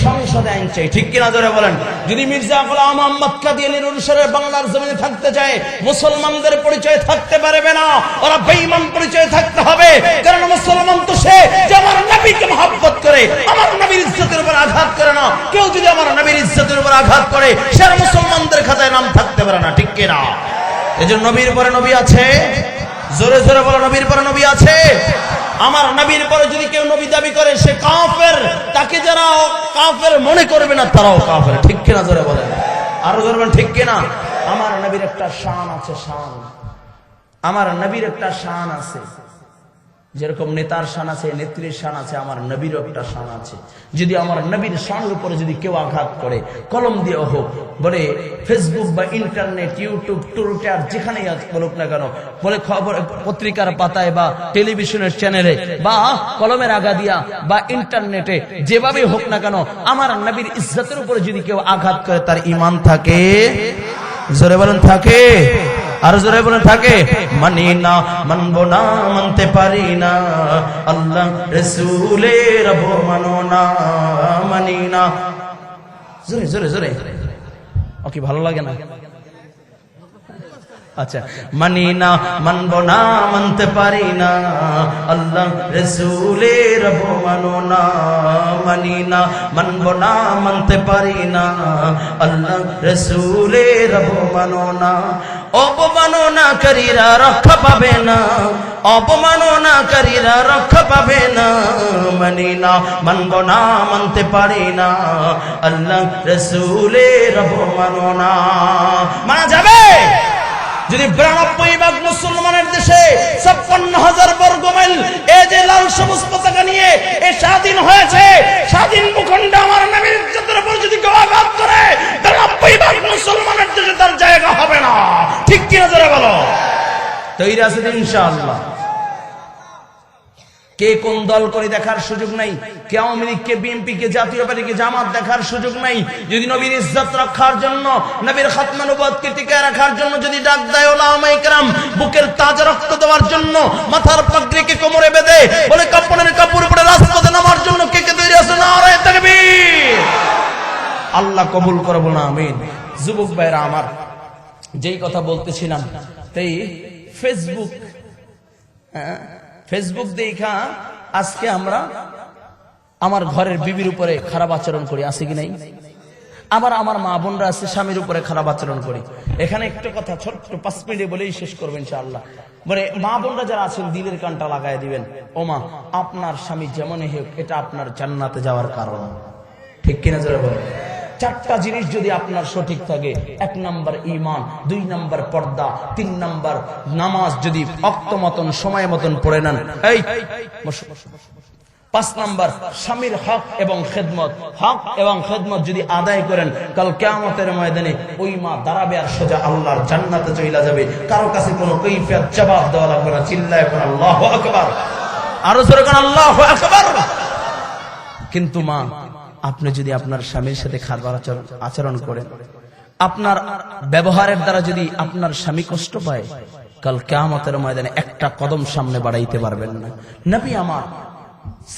সংসদে আইন চাই। ঠিক কিনা জোরে বলেন? যদি মির্জা গোলাম মোহাম্মদ কাদিয়ানীর অনুসারে বাংলার জমিনে থাকতে চায়, মুসলমানদের পরিচয় থাকতে পারবে না, ওরা বেঈমান পরিচয় থাকতে হবে। কারণ মুসলমান তো সে যে আমার নবীকে মহব্বত করে, আমার নবীর ইজ্জতের উপর আঘাত করে না। কেউ যদি আমার নবীর ইজ্জতের উপর আঘাত করে, সে আর মুসলমানদের খাতায় নাম থাকতে পারে না। ঠিক কিনা? এজন্য নবীর পরে নবী আছে। জোরে জোরে বলো নবীর পরে নবী আছে। আমার নবীর পরে যদি কেউ নবী দাবি করে সে কাফের। তাকে যারা কাফের মনে করবে না তারাও কাফের। ঠিক কিনা জোরে বলেন? আরো জোরে বলেন ঠিক কিনা? আমার নবীর একটা শান আছে, শান। আমার নবীর একটা শান আছে। যেরকম নেতার শান আছে, নেত্রীর শান আছে, আমার নবীরও একটা শান আছে। যদি আমার নবীর শানের উপরে যদি কেউ আঘাত করে, কলম দিয়ে হোক, বলে ফেসবুক বা ইন্টারনেট, ইউটিউব, টুইটার, যেখানেই বলুক না কেন, বলে খবর পত্রিকার পাতায় বা টেলিভিশনের চ্যানেলে বা কলমের আগা দিয়া বা ইন্টারনেটে, যেভাবে হোক না কেন, আমার নবীর ইজ্জতের উপরে যদি কেউ আঘাত করে, তার ঈমান থাকে? জোরে বলেন থাকে? আর জোরে বলেন থাকে? মানি না, মানবো না, মানতে পারি না, আল্লাহ রাসূলের মানো না, মানি না। জোরে জোরে জোরে, ওকে ভালো লাগে না? আচ্ছা, মানি না, মানবো না, মানতে পারি না, আল্লাহ রাসূলের মানো না, মানি না, মানবো না, মানতে পারি না, আল্লাহ রাসূলের মানো না। অবমাননাকারীরা রক্ষা পাবে না, অবমাননাকারীরা রক্ষা পাবে না, মানি না, মানবো না, মানতে পারি না, আল্লাহ রাসূলের মানো না। মানা যাবে? যদি 92 ভাগ মুসলমানের দেশে 56,000 বর্গ মাইল এই যে লাল সবুজ পতাকা নিয়ে এ স্বাধীন হয়েছে, স্বাধীন ভূখণ্ডে আমার নবীর ইজ্জতের উপর যদি কেউ আঘাত করে, 92 ভাগ মুসলমানের দেশে তার জায়গা হবে না। ঠিক কিনা জোরে বলো? তৈরি আছে ইনশাআল্লাহ? কে কোন দল করে দেখার সুযোগ নাই, কে আওয়ামী লীগ, কে বিএনপি, কে জাতীয় পার্টি, কে জামাত দেখার সুযোগ নাই। যদি নবীর ইজ্জত রক্ষার জন্য, নবীর খাতমে নবুয়তকে টিকায় রাখার জন্য যদি ডাক দেয় উলামায়ে কেরাম, বুকের তাজা রক্ত দেওয়ার জন্য, মাথার পাগড়িকে কোমরে বেঁধে বলে কাপড়ের কাপড় পরে রাজপথে নামার জন্য কে কে তৈরি আছে? নারে তাকবীর! আল্লাহ কবুল করে বলুন আমিন। যুবক ভাইরা আমার, যেই কথা বলতেছিলাম, তাই ফেসবুক দেখা আজকে আমরা আমার ঘরের বিবির উপরে খারাপ আচরণ করি, আছে কি নাই? আবার আমার মা বোনরা আছে, স্বামীর উপরে খারাপ আচরণ করি। এখানে একটা কথা ছোট্ট 5 মিনিটে বলেই শেষ করবেন ইনশাআল্লাহ। মানে মা বোনরা যারা আছেন, দিলের কানটা লাগাই দিবেন। ও মা, আপনার স্বামী যেমনই হোক, এটা আপনার জান্নাতে যাওয়ার কারণ। ঠিক কিনা জোরে বলেন? 4টা জিনিস যদি আপনার সঠিক থাকে, 1 নাম্বার ঈমান, 2 নাম্বার পর্দা, 3 নাম্বার নামাজ যদি ওয়াক্ত মতন সময় মতন পড়ে নেন, 5 নাম্বার স্বামীর হক এবং খেদমত, হক এবং খেদমত যদি আদায় করেন, কাল কিয়ামতের ময়দানে ওই মা দাঁড়াবে আর সোজা আল্লাহর জান্নাতে চলে যাবে। কারো কাছে কোনো কৈফিয়ত জবাব দেওয়া লাগবে না। চিল্লায় কোন আল্লাহু আকবার, আরো জোরে কোন আল্লাহু আকবার। কিন্তু মা, আপনি যদি আপনার স্বামীর সাথে খারাপ আচরণ করেন, আপনার ব্যবহারের দ্বারা যদি আপনার স্বামী কষ্ট পায়, কাল কিয়ামতের ময়দানে একটা কদম সামনে বাড়াইতে পারবেন না। নবী আমার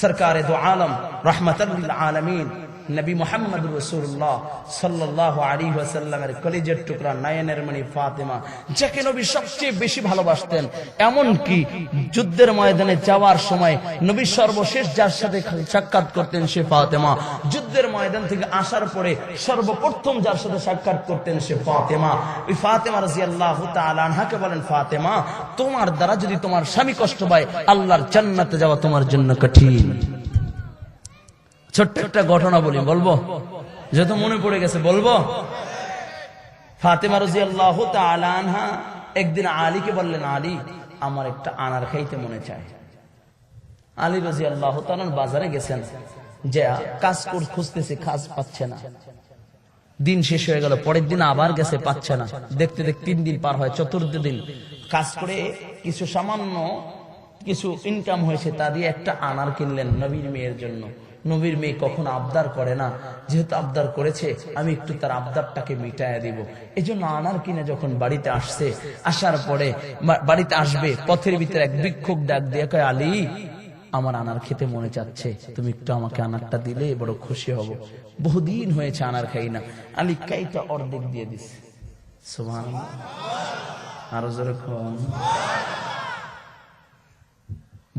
সরকারে দো আলম রাহমাতাল লিল আলামিন নবী মুহাম্মদুর রাসূলুল্লাহ সাল্লাল্লাহু আলাইহি ওয়াসাল্লামের কলিজার টুকরা নয়নের মণি ফাতেমা, যাকে নবী সবচেয়ে বেশি ভালোবাসতেন, এমন কি যুদ্ধের ময়দানে যাওয়ার সময় নবী সর্বশেষ যার সাথে সাক্ষাৎ করতেন সে ফাতেমা, যুদ্ধের ময়দান থেকে আসার পরে সর্বপ্রথম যার সাথে সাক্ষাৎ করতেন সে ফাতেমা। ওই ফাতেমা রাদিয়াল্লাহু তাআলা আনহাকে বলেন, ফাতেমা, তোমার দ্বারা যদি তোমার স্বামী কষ্ট পায়, আল্লাহর জান্নাতে যাওয়া তোমার জন্য কঠিন। ছোট্ট একটা ঘটনা বলি, বলবো? যত মনে পড়ে গেছে বলবো। ফাতেমা রাদিয়াল্লাহু তাআলা আনহা একদিন আলীকে বললেন, আলী, আমার একটা আনার খাইতে মনে চায়। আলী রাদিয়াল্লাহু তাআলা বাজারে গেছেন, যে কাজ খুঁজতেছে, কাজ পাচ্ছে না। দিন শেষ হয়ে গেল, পরের দিন আবার গেছে, পাচ্ছে না। দেখতে দেখতে 3 দিন পার হয়, 4th দিন কাজ করে কিছু সামান্য কিছু ইনকাম হয়েছে, তা দিয়ে একটা আনার কিনলেন নবীর মেয়ের জন্য। নবীর মেয়ে কখনো আবদার করে না, যেহেতু আবদার করেছে আমি একটু তার আবদারটাকে মিটাইয়া দিব। এই জন্য আনার কিনে যখন বাড়িতে আসছে, আসার পরে বাড়িতে আসবে, পথের ভিতরে এক ভিক্ষুক ডাক দিয়ে কয়, আলী, আমার আনার খেতে মনে চাচ্ছে, তুমি একটু আমাকে আনারটা দিলে বড় খুশি হব। বহুদিন হয়েছে আনার খাই না। আলী কাইটা অর্ধেক দিয়ে দিছে। সুবহানাল্লাহ, আরো জোরে কোন।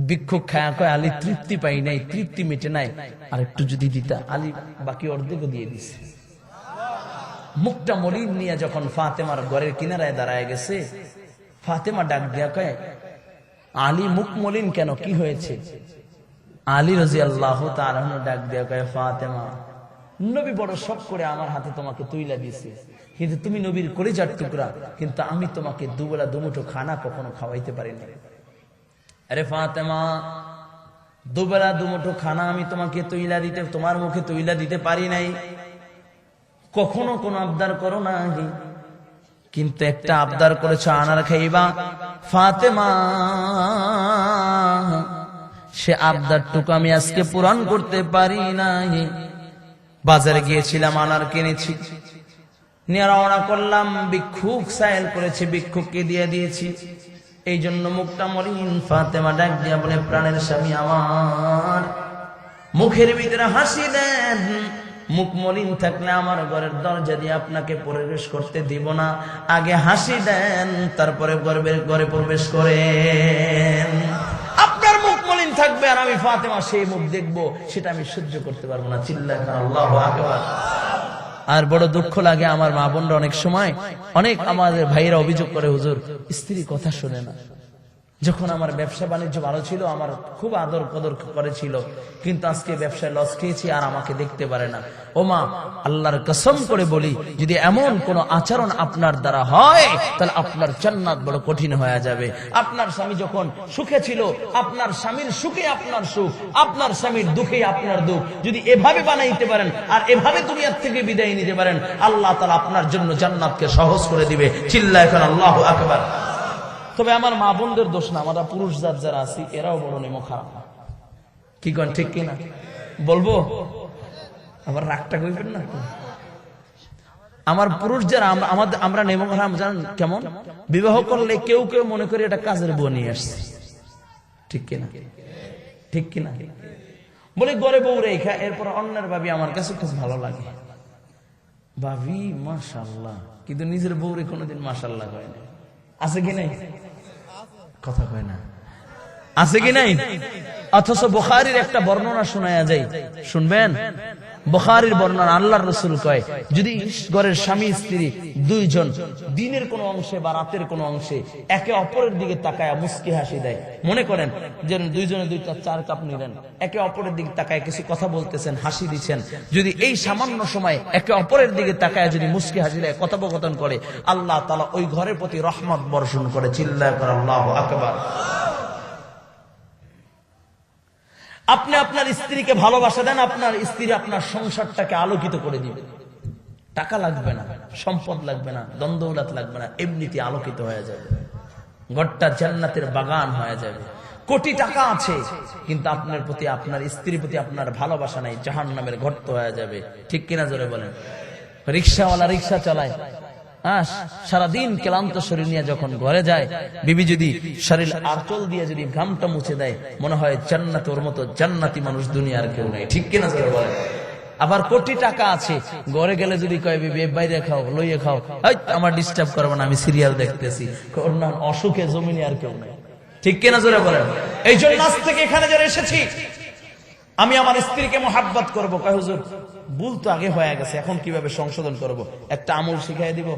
ভিক্ষুক খায়া কয়, আলী, তৃপ্তি পাই নাই, তৃপ্তি মেটে নাই, আর একটু যদি দিতা। আলী বাকি অর্ধেকও দিয়ে দিছে। মুখটা মলিন নিয়ে যখন ফাতেমার ঘরের কিনারায় দাঁড়ায় গেছে, ফাতেমা ডাক দিয়া কয়, আলী, মুখ মলিন কেন, কি হয়েছে? আলী রাদিয়াল্লাহু তাআলা ডাক দিয়া কয়, ফাতেমা, নবী বড় শখ করে আমার হাতে তোমাকে তুইলা দিয়েছে, কিন্তু তুমি নবীর কলিজার টুকরা, কিন্তু আমি তোমাকে দুবেলা দুমুঠো খানা কখনো খাওয়াইতে পারি না। আরে ফাতেমা, দুবেলা দুমুঠো খানা আমি তোমাকে তৈলা দিতে, তোমার মুখে তৈলা দিতে পারি নাই, কখনো কোনো আবদার করো না, কিন্তু একটা আবদার করেছ, আনার খাইবা। ফাতেমা, সে আবদারটুকু আমি আজকে পূরণ করতে পারি নাই। বাজারে গিয়েছিলাম, আনার কিনেছি, নিয়ে রওনা করলাম, ভিক্ষুক সাইল করেছে, ভিক্ষুককে দিয়ে দিয়েছি। এই জন্য মুখটা মলিন। ফাতেমা ডাক দিয়া বলে, প্রাণের স্বামী আমার, মুখের ভিতরে হাসি দেন, মুখ মলিন থাকলে আমার ঘরের দরজা দিয়ে আপনাকে প্রবেশ করতে দিব না, আগে হাসি দেন, তারপরে ঘরে প্রবেশ করেন। আপনার মুখ মলিন থাকবে আর আমি ফাতেমা সেই মুখ দেখবো, সেটা আমি সহ্য করতে পারবো না। চিল্লায় আল্লাহু আকবার। আর বড় দুঃখ লাগে, আমার মা বোনরা অনেক সময়, অনেক আমাদের ভাইরা অভিযোগ করে, হুজুর স্ত্রী কথা শোনে না। যখন আমার ব্যবসা বাণিজ্য ভালো ছিল, আমার খুব আদর কদর করেছিল, কিন্তু আজকে ব্যবসায় লস খেয়েছি আর আমাকে দেখতে পারে না। ও মা, আল্লাহর কসম করে বলি, যদি এমন কোন আচরণ আপনার দ্বারা হয়, তাহলে আপনার জান্নাত বড় কঠিন হয়ে যাবে। আপনার স্বামী যখন সুখে ছিল, আপনার স্বামীর সুখে আপনার সুখ, আপনার স্বামীর দুঃখে আপনার দুঃখ, যদি এভাবে বানাইতে পারেন আর এভাবে দুনিয়ার থেকে বিদায় নিতে পারেন, আল্লাহ তাআলা আপনার জন্য জান্নাতকে সহজ করে দিবে। চিল্লায় এখন আল্লাহু আকবার। তবে আমার মা বোনদের দোষ না, আমরা পুরুষ জাত যারা আছি এরাও বড় নেমো খারাপ। কি কন, ঠিক কিনা বলবো? আবার রাগটা করবেন না। আমার পুরুষ যারা, আমরা নেমো খারাপ জানেন কেমন? বিবাহ করলে কেউ কেউ মনে করে এটা কাজের বউ নিয়ে আসছে। ঠিক কিনা? ঠিক কিনা? বলে ঘরে বউ রেখা, এরপর অন্যের ভাবি আমার কাছে খুব ভালো লাগে, ভাবি মাশাআল্লাহ, কিন্তু নিজের বউরে কোনোদিন মাশাআল্লাহ কয় না। আছে কি নাই? কথা কয় না। আছে কি নাই? অথচ বুখারীর একটা বর্ণনা শোনায়া যায়, শুনবেন? বুখারীর বর্ণনা, আল্লাহর রাসূল কয়, যদি ঘরের স্বামী স্ত্রী দুইজন দিনের কোন অংশে বা রাতের কোন অংশে একে অপরের দিকে তাকায় মুস্কি হাসি দেয়, মনে করেন যে দুইজনে 2-4 কাপ নিলেন, একে অপরের দিকে তাকায় কিছু কথা বলতেছেন, হাসি দিচ্ছেন, যদি এই সামান্য সময় একে অপরের দিকে তাকায় যদি মুস্কি হাসি দেয়, কথোপকথন করে, আল্লাহ তাআলা ওই ঘরের প্রতি রহমত বর্ষণ করে। চিল্লায় করে আল্লাহু আকবার। আপনি আপনার স্ত্রীকে ভালোবাসা দেন, আপনার স্ত্রী আপনার সংসারটাকে আলোকিত করে দিবে। টাকা লাগবে না, সম্পদ লাগবে না, দ্বন্দ্বৌলাত লাগবে না, এমনিতে আলোকিত হয়ে যাবে, ঘরটা জান্নাতের বাগান হয়ে যাবে। কোটি টাকা আছে, কিন্তু আপনার প্রতি, আপনার স্ত্রীর প্রতি আপনার ভালোবাসা নাই, জাহান্নামের গর্ত হয়ে যাবে। ঠিক কিনা জোরে বলেন? রিক্সাওয়ালা রিক্সা চালায়, সারাদিন ক্লান্ত শরীর নিয়ে যখন ঘরে যায়, বিবি যদি শরীর আঁচল দিয়ে যদি ঘামটা মুছে দেয়, মনে হয় জান্নাত, ওর মতো জান্নাতি মানুষ দুনিয়ার কেউ নাই। ঠিক কিনা জোরে বলেন? আবার কোটি টাকা আছে, ঘরে গেলে যদি কয় বিবি বাইরে খাও, লইয়ে খাও, আমার ডিস্টার্ব করবো না, আমি সিরিয়াল দেখতেছি, অসুখে জমিনে আর কেউ নাই। ঠিক কিনা জোরে বলেন? এই জন্য আজ থেকে এখানে যারা এসেছি, আমি আমার স্ত্রীকে মোহাব্বত করবো। কয় হুজুর, ভুল তো আগে হয়ে গেছে, এখন কিভাবে সংশোধন করব? একটা আমল শিখাই দিব।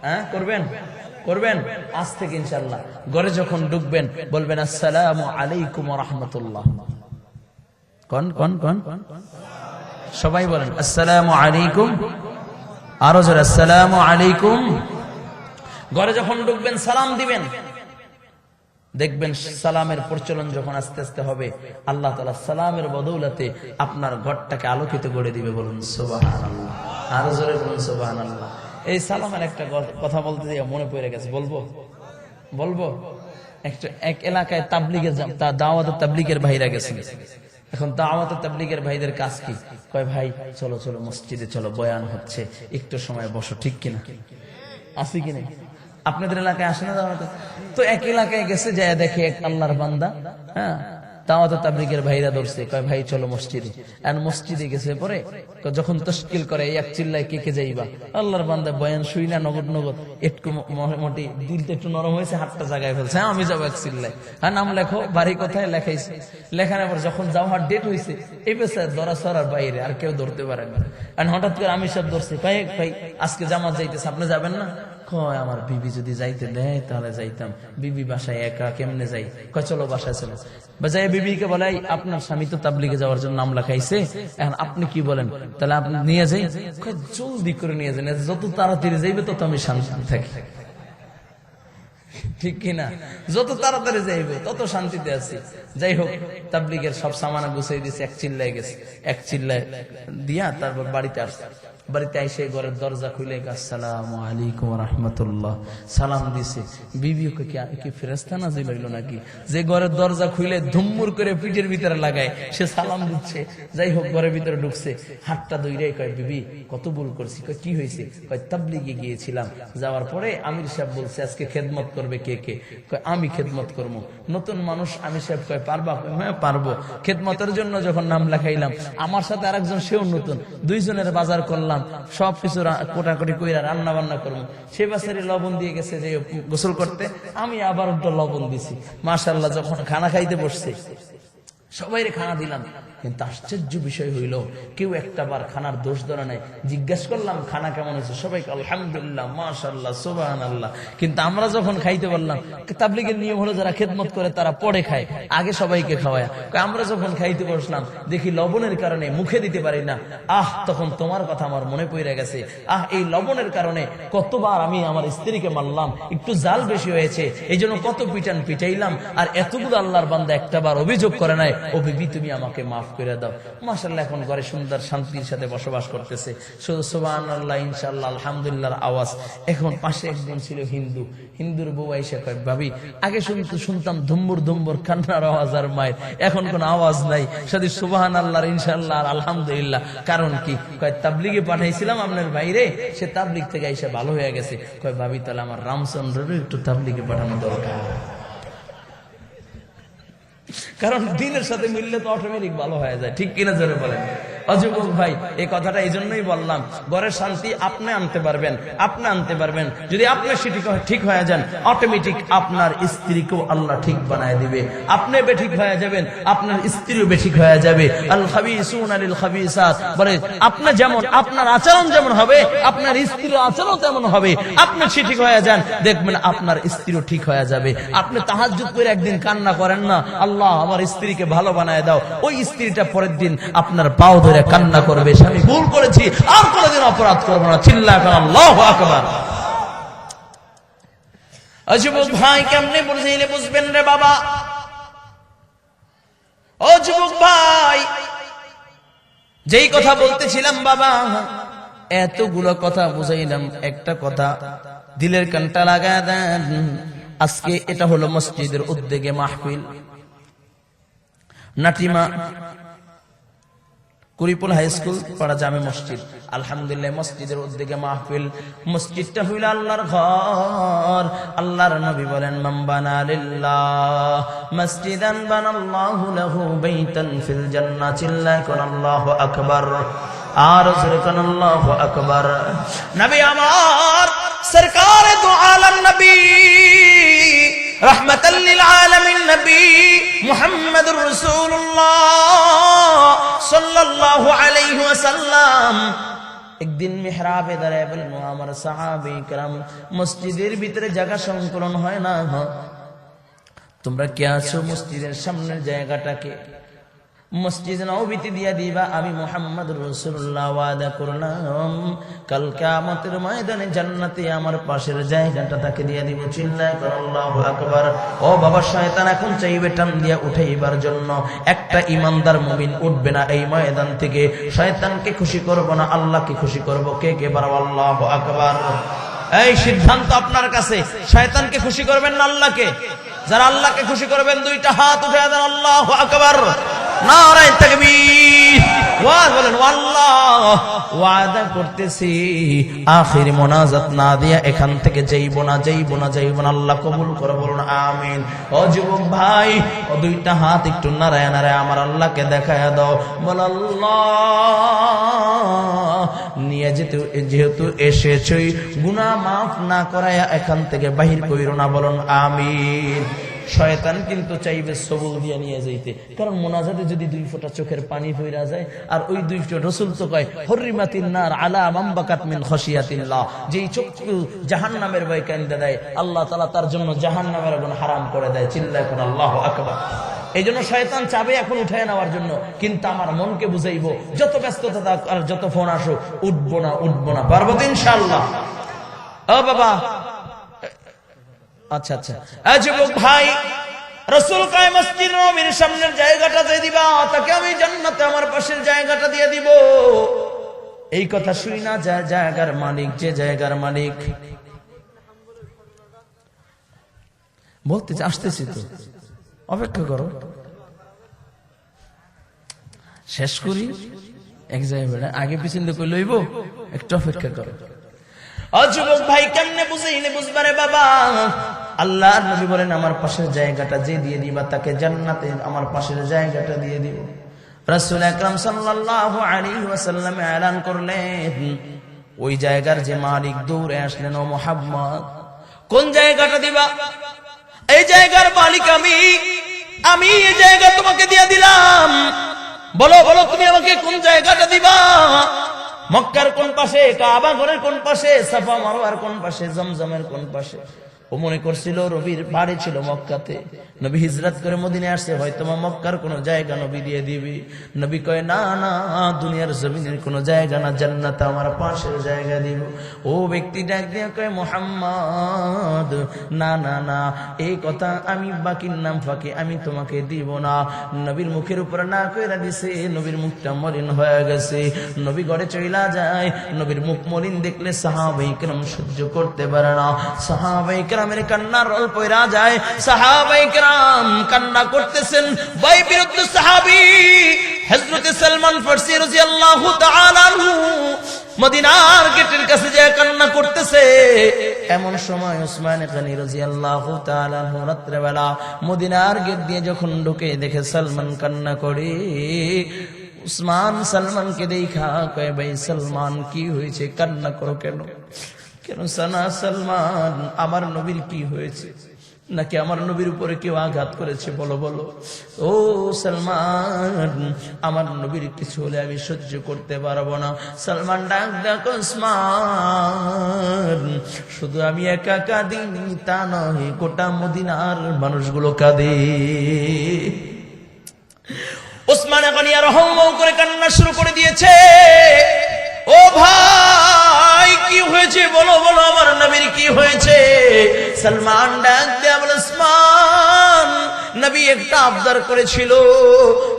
হ্যাঁ, করবেন? করবেন আজ থেকে ইনশাআল্লাহ। ঘরে যখন ঢুকবেন বলবেন আসসালামু আলাইকুম ওয়া রাহমাতুল্লাহ। কোন কোন কোন সবাই বলেন আসসালামু আলাইকুম, আরো জোরে আসসালামু আলাইকুম। ঘরে যখন ঢুকবেন সালাম দিবেন, দেখবেন সালামের প্রচলন যখন আস্তে আস্তে হবে, আল্লাহ তাআলা সালামের বদৌলতে আপনার ঘরটাকে আলোকিত করে দিবে। বলুন সুবহানাল্লাহ, আরো জোরে বলুন সুবহানাল্লাহ। এই সালামের একটা কথা বলতে গিয়ে মনে পড়ে গেছে, বলবো? এক এলাকায় তাবলীগের দাওয়াত তাবলীগের ভাইরা গেছে। এখন দাওয়াত তাবলীগের ভাইদের কাজ কি? কয় ভাই চলো চলো মসজিদে চলো, বয়ান হচ্ছে, একটু সময় বসো। ঠিক কিনা? আসি কিনা? আপনাদের এলাকায় আসে না দাওয়াতে? তো এক এলাকায় গেছে, যায় দেখে এক আল্লাহর বান্দা, হ্যাঁ, দাওয়াত তাবলীগের ভাইরা ধরছে, কয় ভাই চলো মসজিদে। আর মসজিদে গেছে, পরে যখন তশকিল করে এক চিল্লায় কে কে যাইবা, আল্লাহর বান্দা বয়ান শুই না, নগদ একটু মোটামুটি দিলটা একটু নরম হয়েছে, হাতটা জায়গায় ফেলছে, হ্যাঁ আমি যাবো এক চিল্লায়। হ্যাঁ, নাম লেখো, বাড়ি কোথায় লেখাইছে, লেখানোর পর যখন যাওয়ার ডেট হয়েছে, এই পেশা ধরা সরার বাইরে আর কেউ ধরতে পারে না। আর হঠাৎ করে আমি সব ধরছি, ভাই আজকে জামাত যাইতেছে, আপনি যাবেন না? কয় আমার বিবি যদি যাইতে দেয় তাহলে যাইতাম, বিবি বাসায় একা কেমনে যাই? কয় চলো বাসায় চলো। বাজায় বিবিকে বলে, আপনার স্বামী তো তাবলীগে যাওয়ার জন্য নাম লেখাইছে, এখন আপনি কি বলেন? তাহলে আপনি নিয়ে যাই। জলদি করে নিয়ে যান, যত তাড়াতাড়ি যাইবে তত আমি শান্তি থাকি। ঠিক কিনা? যত তাড়াতাড়ি যাইব তত শান্তিতে আছি। যাই হোক, তাবলীগের সব সামানা গুছিয়ে দিয়েছে, এক চিল্লায় গেছে, এক চিল্লায় দিয়া তারপর বাড়িতে আসছে। বাড়িতে এসে ঘরের দরজা খুলে আসসালামু আলাইকুম রাহমাতুল্লাহ সালাম দিছে। বিবি ওকে কি ফেরেশতা নাজিল হইলো নাকি যে ঘরের দরজা খুলে ধুম্মুর করে পিঠের ভিতরে লাগায় সে সালাম দিচ্ছে? যাই হোক, ঘরের ভিতরে ঢুকছে, হাতটা দইরাই কয়, বিবি কত ভুল করছি। কয় কি হয়েছে? কয় তাবলীগে গিয়েছিলাম, যাওয়ার পরে আমির সাহেব বলছে আজকে খেদমত করবে কে কে? কয় আমি খেদমত করবো। নতুন মানুষ আমির সাহেব কয় পারবা? হ্যাঁ পারবো। খেদমতের জন্য যখন নাম লেখাইলাম, আমার সাথে আরেকজন সেও নতুন, দুইজনের বাজার করলাম, সবকিছু কোটাকুটি কইরা রান্না বান্না করবো। সে বাসারে লবণ দিয়ে গেছে যে গোসল করতে, আমি আবার ওটা লবণ দিছি। মাশাআল্লাহ, যখন খানা খাইতে বসছে সবাইরে খানা দিলাম, কিন্তু আশ্চর্য বিষয় হইল কেউ একটা বার খানার দোষ ধরে নাই। জিজ্ঞাসা করলাম খানা কেমন হয়েছে, সবাইকে আলহামদুলিল্লাহ মাশাআল্লাহ সুবহানাল্লাহ। কিন্তু আমরা যখন খাইতে বললাম, তাবলীগের নিয়ম হলো যারা খেদমত করে তারা পরে খায়, আগে সবাইকে খাওয়ায়। আমরা যখন খাইতে বসলাম দেখি লবণের কারণে মুখে দিতে পারি না। তখন তোমার কথা আমার মনে পড়ে গেছে। এই লবণের কারণে কতবার আমি আমার স্ত্রীকে মারলাম, একটু জাল বেশি হয়েছে এই জন্য কত পিটান পিটাইলাম, আর এতগুলো আল্লাহর বান্দা একটা বার অভিযোগ করে নাই। ও বিবি তুমি আমাকে মাফ করে দাও। মাশাআল্লাহ, এখন ঘরে সুন্দর শান্তির সাথে বসবাস করতেছে। শুধু সুবহানাল্লাহ ইনশাআল্লাহ আলহামদুলিল্লাহর আওয়াজ। এখন পাশে একজন ছিল হিন্দুর বউ আইসা কয়, ভাবি আগে শুনতাম ধুম্বুর ধুম্বুর কান্নার আওয়াজ আর মায়ের, এখন কোন আওয়াজ নাই, শুধু সুবহানাল্লাহ ইনশাআল্লাহ আর আলহামদুলিল্লাহ। কারণ কি? কয় তাবলীগে পাঠাইছিলাম আপনার বাইরে, সে তাবলীগ থেকে আইসা ভালো হয়ে গেছে। কয় ভাবি তাহলে আমার রামচন্দ্রেরও একটু তাবলীগে পাঠানো দরকার, কারণ দিনের সাথে মিললে তো অটোমেটিক ভালো হয়ে যায়। ঠিক কিনা জোরে বলেন? অযুবক ভাই, এই কথাটা এই জন্যই বললাম, ঘরের শান্তি আপনি আনতে পারবেন। যদি আপনি ঠিক হয়ে যান, অটোমেটিক আপনার স্ত্রীকেও আল্লাহ ঠিক বানায় দিবে। আপনি বেঠিক হয়ে যাবেন, আপনার স্ত্রীও বেঠিক হয়ে যাবে। আল খাবিসুনা লিল খাবিসাত বলে, আপনি যেমন আপনার আচরণ যেমন হবে, আপনার স্ত্রীর আচরণ তেমন হবে। আপনি ঠিক হয়ে যান, দেখবেন আপনার স্ত্রীও ঠিক হয়ে যাবে। আপনি তাহাজ্জুদ করে একদিন কান্না করেন না, আল্লাহ আমার স্ত্রীকে ভালো বানায় দাও, ওই স্ত্রীটা পরের দিন আপনার পাও ধরে কান্না করবে, আমি ভুল করেছি, আর কোনদিন অপরাধ করবো না। চিল্লায় বলেন আল্লাহু আকবার। যুবক ভাই, কেমনে বুঝাইলে বুঝবেন রে বাবা? ও যুবক ভাই, যেই কথা বলতেছিলাম বাবা, এতগুলো কথা বুঝাইলাম, একটা কথা দিলের কানটা লাগায় দেন। আজকে এটা হলো মসজিদের উদ্যোগে মাহফিল, নাটিমা কুরিপুল হাই স্কুল পাড়া জামে মসজিদ। আলহামদুলিল্লাহ, মসজিদের উদ্যোগে মাহফিল। মসজিদটা হইল আল্লাহর ঘর। আল্লাহর নবী বলেন, মান বানা লিল্লাহ মসজিদান বানাল্লাহু লাহু বাইতান ফিল জান্নাহ। চিল্লায় কোন আল্লাহু আকবার, আর জোরে কোন আল্লাহু আকবার। নবী আমার সরকারে দু আলম নবী রহমাতাল লিল আলামিন নবী মুহাম্মদুর রাসূলুল্লাহ সাল্লাল্লাহু আলাইহি ওয়াসাল্লাম একদিন মিহরাবে দাঁড়ায় বলেন, আমার সাহাবী کرام, মসজিদের ভিতরে জায়গা সংকলন হয় না, তোমরা কে আছো মসজিদের সামনের জায়গাটাকে মসজিদ নববীতে দিয়া দিবা। আমি মুহাম্মদুর রাসূলুল্লাহ ওয়াদা করলাম, কাল কিয়ামতের ময়দানে জান্নাতে আমার পাশের জায়গাটা তাকে দিয়া দিব। চিল্লায় কর আল্লাহু আকবার। ও বাবা, শয়তান এখন চাইবে টান দিয়া উঠাইবার জন্য, একটা ইমানদার মুমিন উঠবে না এই ময়দান থেকে। শয়তানকে খুশি করব না, আল্লাহকে খুশি করব। কে কে বলো আল্লাহু আকবার। এই সিদ্ধান্ত আপনার কাছে, শয়তানকে খুশি করবেন না আল্লাহকে? যারা আল্লাহকে খুশি করবেন দুইটা হাত উঠে দেন, আল্লাহু আকবার, নারায়ে তাকবীর। ওয়াজ বলেন আল্লাহ, ওয়াদা করতেছি আখির মোনাজাত না দিয়া এখান থেকে যাইব না। আল্লাহ কবুল করে বলুন আমিন। ও যুবক ভাই, ও দুইটা হাত একটু নারায় নারায় আমার আল্লাহকে দেখায় দাও, বল আল্লাহ নিয়ে যেহেতু এসেছই, গুনাহ মাফ না করায়া এখান থেকে বাহির কইরো না, বলুন আমিন। শয়তান কিন্তু চাইবে সবল দিয়ে নিয়ে যাইতে, কারণ মোনাজাতে যদি 2 ফোঁটা চোখের পানি হইরা যায়, আর ওই 2 ফোঁটা রাসূল তো কয় হুররিমাতিন নার আলা মামবাকাত মিন খাশিয়াতিল্লাহ, যেই চক্ষু জাহান্নামের ভয় কান্দা দেয় আল্লাহ তাআলা তার জন্য জাহান্নামের আগুন হারাম করে দেয়। চিল্লায় কোন আল্লাহু আকবার। এই জন্য শয়তান চাবে এখন উঠায় নেওয়ার জন্য, কিন্তু আমার মনকে বুঝাইবো যত ব্যস্ততা থাক আর যত ফোন আসুক, উঠবো না। পারবো তো ইনশাআল্লাহ? ও বাবা, আচ্ছা আচ্ছা, যুবক ভাই, রাসূল কয় মসজিদ নববীর সামনের জায়গাটা দিয়ে দিবা, তাকে আমি জান্নাতে আমার পাশের জায়গাটা দিয়ে দিব। এই কথা শুনি না যে জায়গার মালিক, যে জায়গার মালিক বলতে আসতেছি, তো অপেক্ষা করো, শেষ করি এক জায়গায়, আগে পিছন দিয়ে কই লইব, একটু অপেক্ষা করো। যুবক ভাই, কেমনে বুঝিনি বুঝবারে বাবা, আল্লাহর নবী বলেন আমার পাশের জায়গাটা যে দিয়ে দিবা তাকে জান্নাতে আমার পাশের জায়গাটা দিয়ে দিব। রাসূল আকরাম সাল্লাল্লাহু আলাইহি ওয়াসাল্লাম এলান করলেন, ওই জায়গার যে মালিক দৌড়ে আসলেন, ও মুহাম্মদ কোন জায়গাটা দিবা? এই জায়গার মালিক আমি এই জায়গা তোমাকে দিয়ে দিলাম, বলো বলো তুমি আমাকে কোন জায়গাটা দিবা? মক্কার কোন পাশে, কাবা ঘরের কোন পাশে, সাফা মারওয়ার কোন পাশে, জমজমের কোন পাশে? ও মনে করছিল নবীর বাড়ি ছিল মক্কাতে, নবী হিজরত করে মদিনায় আসছে, হয়তো মক্কার কোন জায়গা নবী দিয়ে দিবি। নবী কয় না না, দুনিয়ার জমিনের কোন জায়গা না, জান্নাতে আমার পাশের জায়গা দিব। ও ব্যক্তি ডাক দিয়ে কয় মুহাম্মদ, না না না, এই কথা আমি বাকির নাম ফাঁকি আমি তোমাকে দিব না। নবীর মুখের উপর না কইরা দিছে, নবীর মুখটা মলিন হয়ে গেছে। নবী ঘরে চইলা যায়, নবীর মুখ মলিন দেখলে সাহাবায়ে কেরাম সহ্য করতে পারে না। সাহাবায়ে কেরামের কান্নার রোল পয়রা যায়, সাহাবায়ে কেরাম কান্না করতেছেন। ভাই বিরুদ্ধ সাহাবী হযরত সালমান ফারসি রাদিয়াল্লাহু তাআলা আনহু মদিনার গেটের কাছে যে কান্না করতেছে, এমন সময় উসমান গনি রাদিয়াল্লাহু তাআলা আনহু রাত্রে বেলা মদিনার গেট দিয়ে যখন ঢুকে দেখে সালমান কান্না করে। উসমান সালমানকে দেখা কয়, ভাই সালমান কি হয়েছে, কান্না করো কেন? কেন সানা সালমান, আমার নবীর কি হয়েছে? নাকি আমার নবীর উপরে কেউ আঘাত করেছে? বলো বলো। ও সালমান, আমার নবীর কিছু হলে আমি সহ্য করতে পারবো না। সালমান ডাক ডাক, উসমান শুধু আমি একা কাঁদি তা নয়, গোটা মদিনার মানুষগুলো কাঁদে। উসমান গনি আর হম করে কান্না শুরু করে দিয়েছে। ও ভাই কি হয়েছে, বলো বলো, আমার নবীর কি হয়েছে? সালমান ডাক দেয়া বলে, উসমান নবী একটা আবদার করেছিল,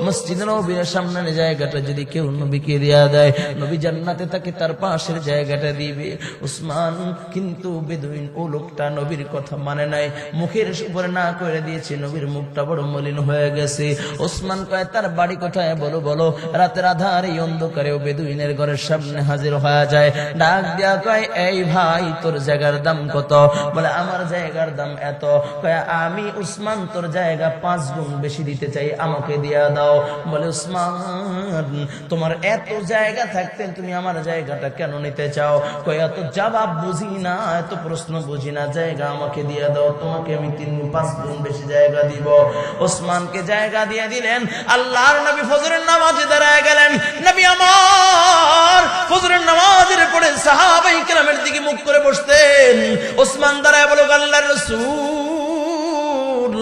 মসজিদ নববীর সামনের জায়গাটা যদি কেউ নবীকে দেয়া দেয়, নবী জান্নাতে তাকে তার পাশের জায়গাটা দিবে। উসমান কিন্তু বেদুইন ও লোকটা নবীর কথা মানে নাই, মুখের উপরে না করে দিয়েছে, নবীর মুখটা বড় মলিন হয়ে গেছে। উসমান কয়, তার বাড়ি কোথায় বলো বলো। রাতের আধার এই অন্ধকারে ও বেদুইনের ঘরের সামনে হাজির হয়ে যায়। ডাক দিয়া কয়, এই ভাই তোর জায়গার দাম কত? বলে আমার জায়গার দাম এত। কয়, আমি উসমান তোর জায়গা 5 গুণ বেশি দিতে চাই, আমাকে দিয়া দাও। বলে, উসমান তোমার এত জায়গা থাকতে তুমি আমার জায়গাটা কেন নিতে চাও? কয়, এত জবাব বুঝি না, এত প্রশ্ন বুঝি না, জায়গা আমাকে দিয়া দাও, তোমাকে আমি 3-5 গুণ বেশি জায়গা দিব। উসমানকে জায়গা দিয়ে দিলেন। আল্লাহর নবী ফজরের নামাজে দাঁড়ায় গেলেন। নবী আমার ফজরের নামাজের পরে সাহাবায়ে কেরামের দিকে মুখ করে বসতেন। উসমান দাঁড়ায় বলল, আল্লাহর রাসূল,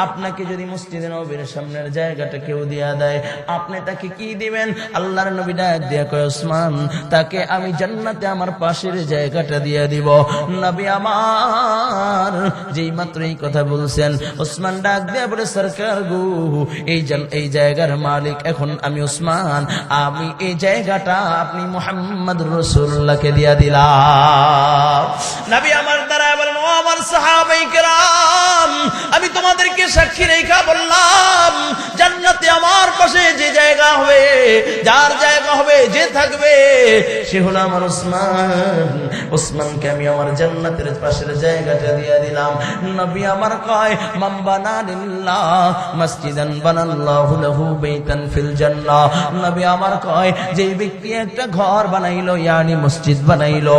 আপনাকে যদি মসজিদে নববীর সামনের জায়গাটা কেউ দিয়া দেয়, আপনি তাকে কি দিবেন? আল্লাহর নবী ডাক দিয়া কয়, উসমান তাকে আমি জান্নাতে আমার পাশের জায়গাটা দিয়ে দিব। নবী আমার যেই মাত্র এই কথা বলছেন, উসমান ডাক দিয়া বলে, সরকার গো, এই জায়গার মালিক এখন আমি উসমান, আমি এই জায়গাটা আপনি মুহাম্মদুর রাসূলুল্লাহকে দিয়া দিলাম। নবী আমার দাঁড়ায় বলেন, ও আমার সাহাবায়ে কেরাম, আমি তোমাদেরকে সাক্ষী রেখা বললাম, জান্নাতে আমার পাশে যে জায়গা হবে, যার জায়গা হবে, যে থাকবে, সে হলো আমার উসমান। উসমানকে আমি আমার জান্নাতের পাশের জায়গাটা দিয়ে দিলাম। নবী আমার কয়, মান বানা লিল্লাহ মসজিদান বানাল্লাহু লাহু বাইতান ফিল জান্নাহ। নবী আমার কয়, যে ব্যক্তি একটা ঘর বানাইলো, ইয়ানি মসজিদ বানাইলো,